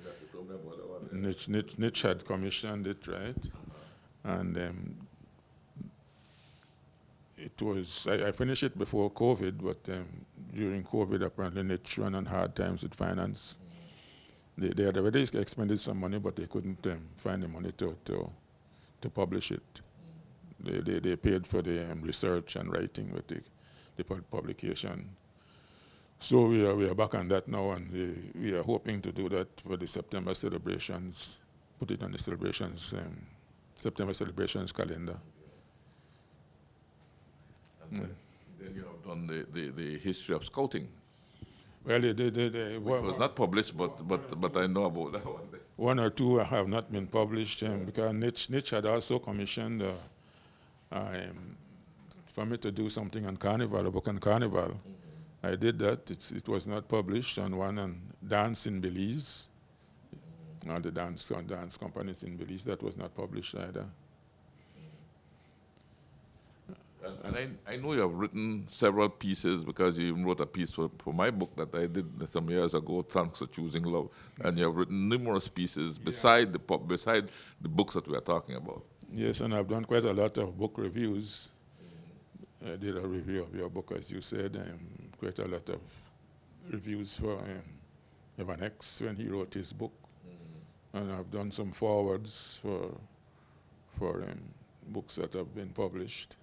had commissioned it, right? And it was, I finished it before COVID, but during COVID, apparently Nitch ran on hard times with finance. They had already expended some money, but they couldn't find the money to publish it. They paid for the research and writing with the publication. So we are back on that now, and we are hoping to do that for the September celebrations, put it on the celebrations, September celebrations calendar. And then you have done the history of scouting. Well, It was not published, but I know about that one. One or two have not been published because Nitch had also commissioned for me to do something on Carnival, a book on Carnival. I did that. It was not published, and one on dance in Belize. The dance companies in Belize, that was not published either. And I know you have written several pieces, because you even wrote a piece for my book that I did some years ago, Thanks for Choosing Love. And you have written numerous pieces beside the books that we are talking about. Yes, and I've done quite a lot of book reviews. I did a review of your book, as you said, quite a lot of reviews for Evan X when he wrote his book. And I've done some forwards for books that have been published.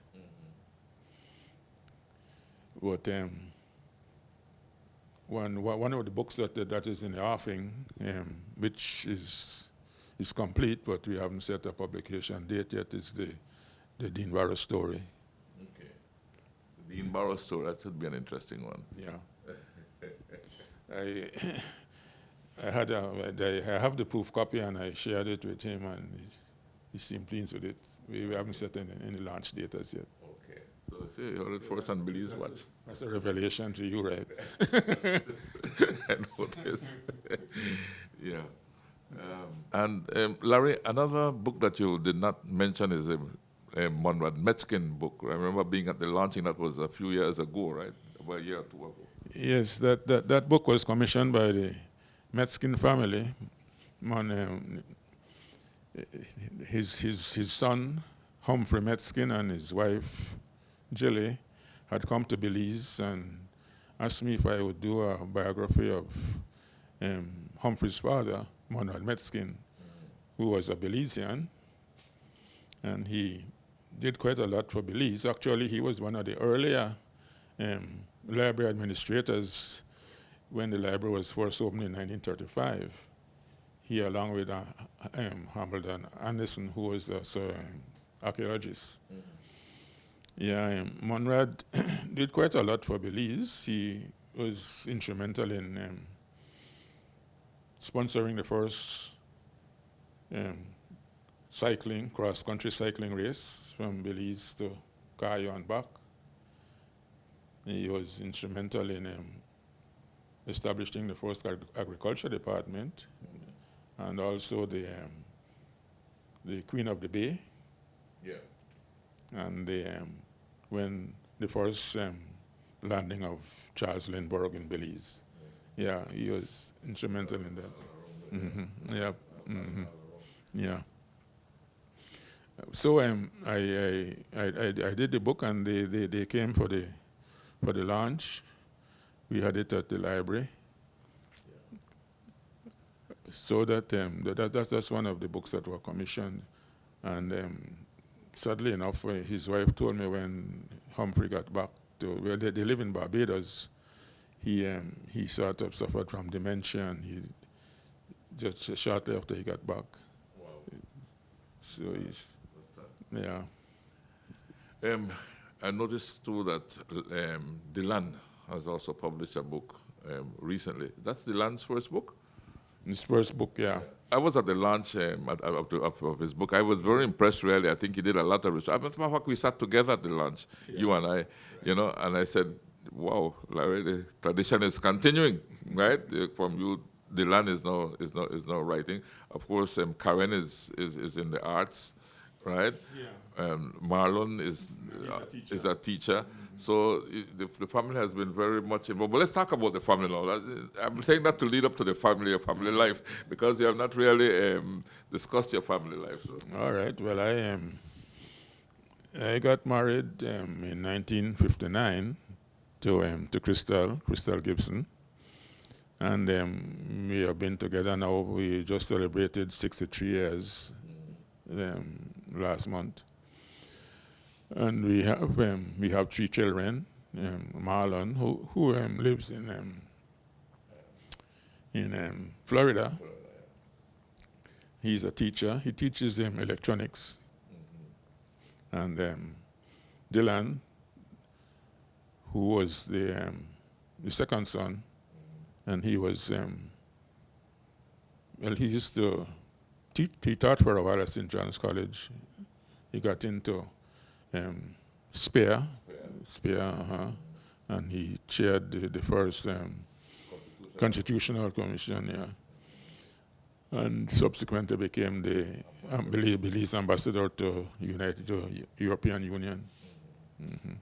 But one of the books that is in the offing, which is complete, but we haven't set a publication date yet, is the Dean Barrow story. Okay. The Dean Barrow story, that should be an interesting one. Yeah. I have the proof copy, and I shared it with him, and he seemed pleased with it. We haven't set any launch date as yet. Okay. So see, you heard it first on Belize Watch. That's a revelation to you, right? I noticed. Yeah. And Larry, another book that you did not mention is a Monrad Metzkin book. I remember being at the launching. That was a few years ago, right? About a year or two ago. Yes, that book was commissioned by the Metzkin family. His son, Humphrey Metzkin, and his wife, Jilly, had come to Belize and asked me if I would do a biography of Humphrey's father, Monrad Metzkin, who was a Belizean. And he did quite a lot for Belize. Actually, he was one of the earlier library administrators when the library was first opened in 1935. He, along with Hamilton Anderson, who was an archaeologist. Yeah, Monrad did quite a lot for Belize. He was instrumental in sponsoring the first cross-country cycling race from Belize to Cayo and back. He was instrumental in establishing the first agriculture department, and also the Queen of the Bay. Yeah. And when the first landing of Charles Lindbergh in Belize. Yeah, he was instrumental in that. Mm-hmm. Yeah. Mm-hmm. Yeah. So I did the book, and they came for the launch. We had it at the library. So that's one of the books that were commissioned. And sadly enough, his wife told me when Humphrey got back they live in Barbados, he sort of suffered from dementia, and he just shortly after he got back. Wow. So he's, yeah. I noticed too that Dylan has also published a book recently. That's Dylan's first book? His first book, yeah. I was at the launch of his book. I was very impressed, really. I think he did a lot of research. As a matter of fact, we sat together at the launch, you and I, and I said, wow, Larry, the tradition is continuing, right? From you, Dylan is now writing. Of course, Karen is in the arts, right? Yeah. Marlon is a teacher. So the family has been very much involved. But let's talk about the family now. I'm saying that to lead up to the family life, because you have not really discussed your family life. So. All right. Well, I got married in 1959 to Crystal Gibson, and we have been together now. We just celebrated 63 years last month, and we have 3 children. Marlon, who lives in Florida. He's a teacher. He teaches electronics. And Dylan, who was the second son, and he was, he used to teach. He taught for a while at St. John's College. He got into Spear, and he chaired the first Constitutional Commission, and subsequently became the Belize ambassador to European Union. Mm-hmm.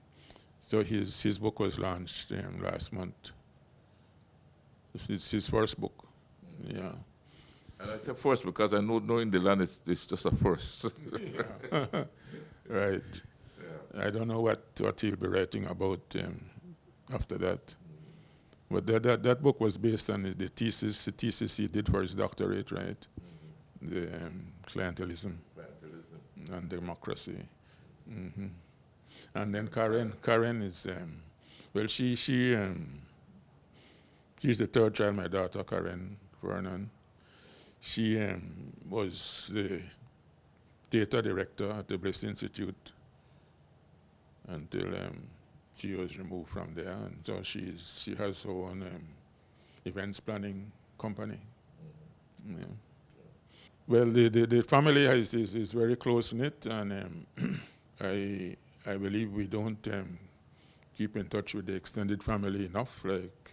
So his book was launched last month. It's his first book. Yeah. And I say first because I know knowing the land is just a first. Right. Yeah. I don't know what he'll be writing about after that. But that book was based on the thesis he did for his doctorate, right? Mm-hmm. The clientelism and democracy. Mm-hmm. And then Karen is, she's the third child, my daughter, Karen Vernon. She was the theater director at the Bliss Institute until she was removed from there, and so she has her own events planning company. Mm-hmm. Yeah. Well, the family is very close knit, and I believe we don't keep in touch with the extended family enough, like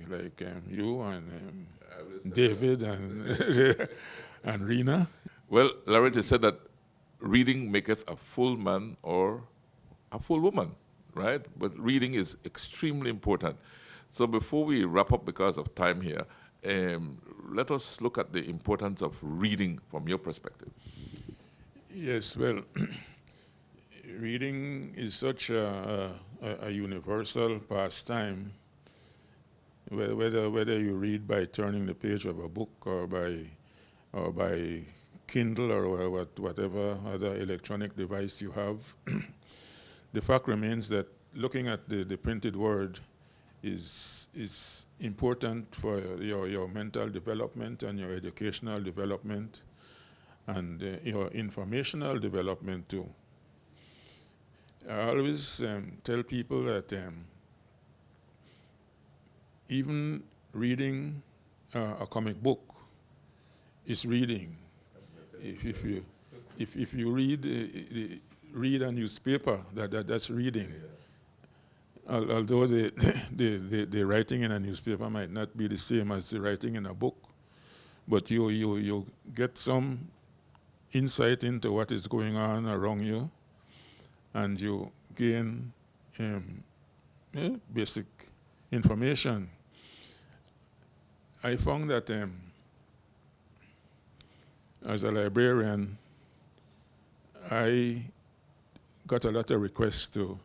you and David and and Rena. Well, Larry said that reading maketh a full man or a full woman, right? But reading is extremely important. So before we wrap up because of time here, let us look at the importance of reading from your perspective. Yes, well, reading is such a universal pastime. Whether you read by turning the page of a book or by Kindle or whatever other electronic device you have, the fact remains that looking at the printed word is important for your mental development and your educational development and your informational development too. I always tell people that even reading a comic book is reading. If you read a newspaper, that's reading. Although the writing in a newspaper might not be the same as the writing in a book, but you get some insight into what is going on around you, and you gain basic information. I found that as a librarian, I got a lot of requests to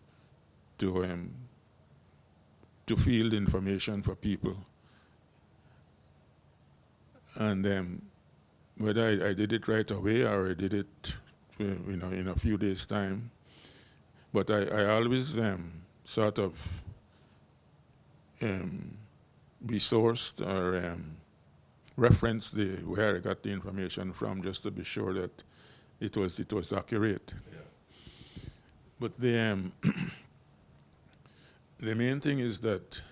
field information for people, and whether I did it right away or I did it, in a few days' time, but I always sort of resourced or referenced where I got the information from, just to be sure that it was accurate. Yeah. But the main thing is that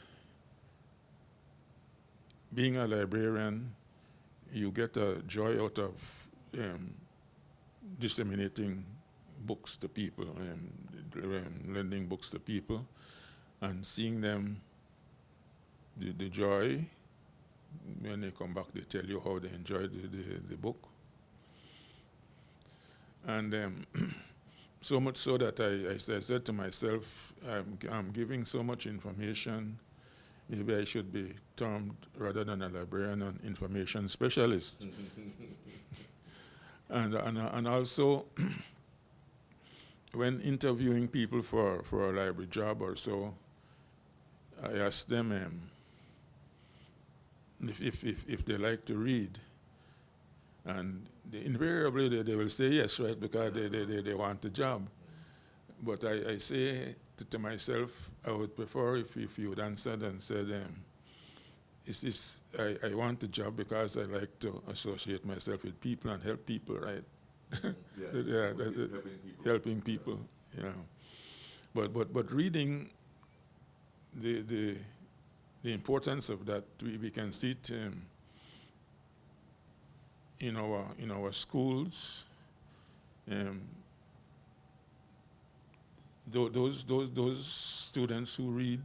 being a librarian, you get a joy out of disseminating books to people and lending books to people and seeing them the joy. When they come back, they tell you how they enjoyed the book. And so much so that I said to myself, I'm giving so much information, maybe I should be termed, rather than a librarian, an information specialist. and also, when interviewing people for a library job or so, I ask them if they like to read. And invariably they will say yes, right, because they want the job. But I say to myself, I would prefer if you would answered and said, I want the job because I like to associate myself with people and help people, right? Helping people, yeah. But reading, the importance of that, we can see it in our schools. Those students who read,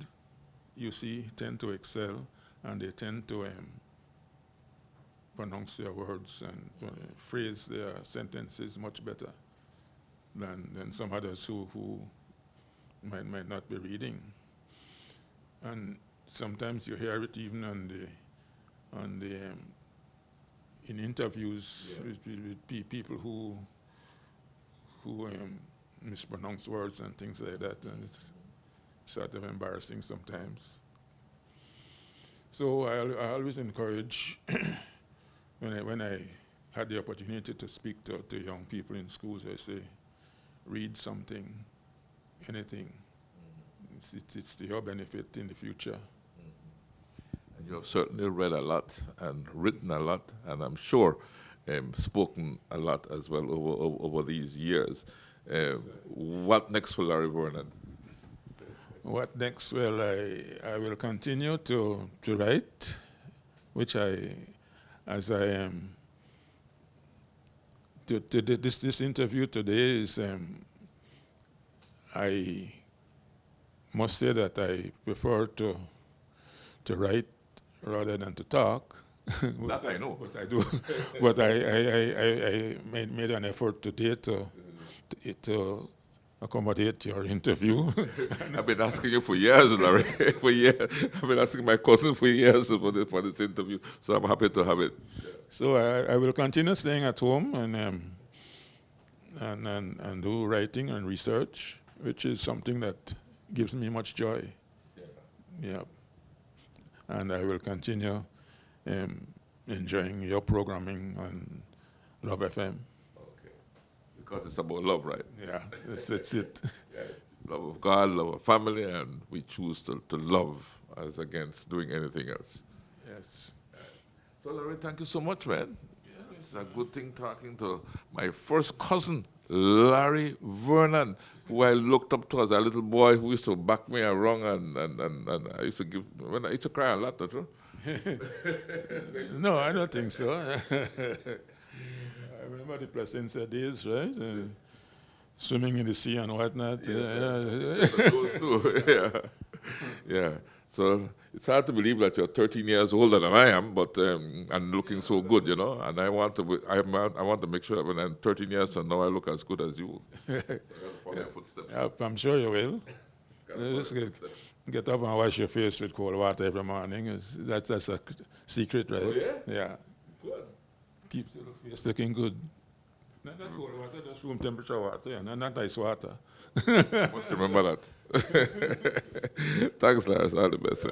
you see, tend to excel, and they tend to pronounce their words and phrase their sentences much better than some others who might not be reading. And sometimes you hear it even in interviews with people who mispronounce words and things like that, and it's sort of embarrassing sometimes. So I always encourage when I had the opportunity to speak to young people in schools, I say, read something, anything. It's to your benefit in the future. And you have certainly read a lot and written a lot, and I'm sure spoken a lot as well over these years. What next for Larry Vernon? What next? Well, I will continue to write, which this interview today is, I must say that I prefer to write rather than to talk. That I know. But I do. But I made an effort today to accommodate your interview. I've been asking you for years, Larry. For years, I've been asking my cousin for years for this interview. So I'm happy to have it. So I will continue staying at home and do writing and research, which is something that gives me much joy. Yeah. And I will continue enjoying your programming on Love FM. Okay. Because it's about love, right? Yeah, that's it. Yeah. Love of God, love of family, and we choose to love as against doing anything else. Yes. So, Larry, thank you so much, man. Yeah, it's a good thing talking to my first cousin, Larry Vernon, who I looked up to as a little boy who used to back me around, and I used to I used to cry a lot, that's true. No, I don't think so. I remember the Placentia days, right? Swimming in the sea and whatnot. Those two, yeah. So it's hard to believe that you're 13 years older than I am, but and looking so good, you know. And I want to make sure that when I'm 13 years from now, I look as good as you. So I gotta follow your footsteps. Yeah, I'm sure you will. Just get up and wash your face with cold water every morning. That's a secret, right? Oh, yeah? Yeah. Good. Keeps your face looking good. Not cold water, just room temperature water, yeah, not ice water. Must remember that. Thanks, Lars. All the best.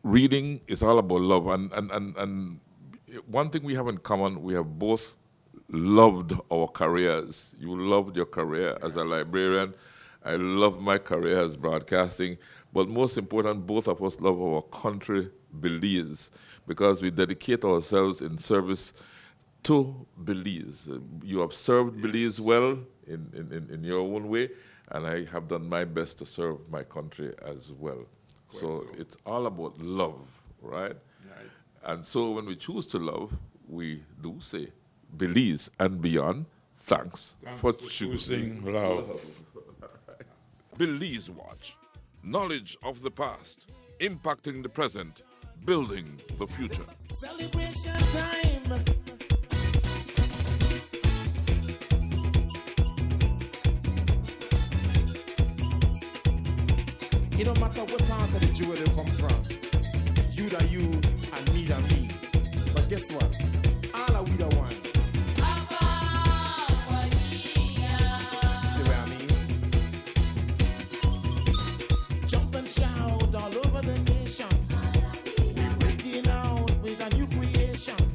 Reading is all about love, and one thing we have in common, we have both loved our careers. You loved your career as a librarian. I love my career as broadcasting, but most important, both of us love our country, Belize, because we dedicate ourselves in service to Belize. You have served Belize well in your own way, and I have done my best to serve my country as well. So it's all about love, right? And so when we choose to love, we do say Belize and beyond, thanks for choosing love. Belize Watch. Knowledge of the past, impacting the present, building the future. Celebration time. It don't matter what part of the jewel they come from. You da you and me da me. But guess what? All are we the one. See what I mean? Jump and shout all over the nation. We're breaking out with a new creation.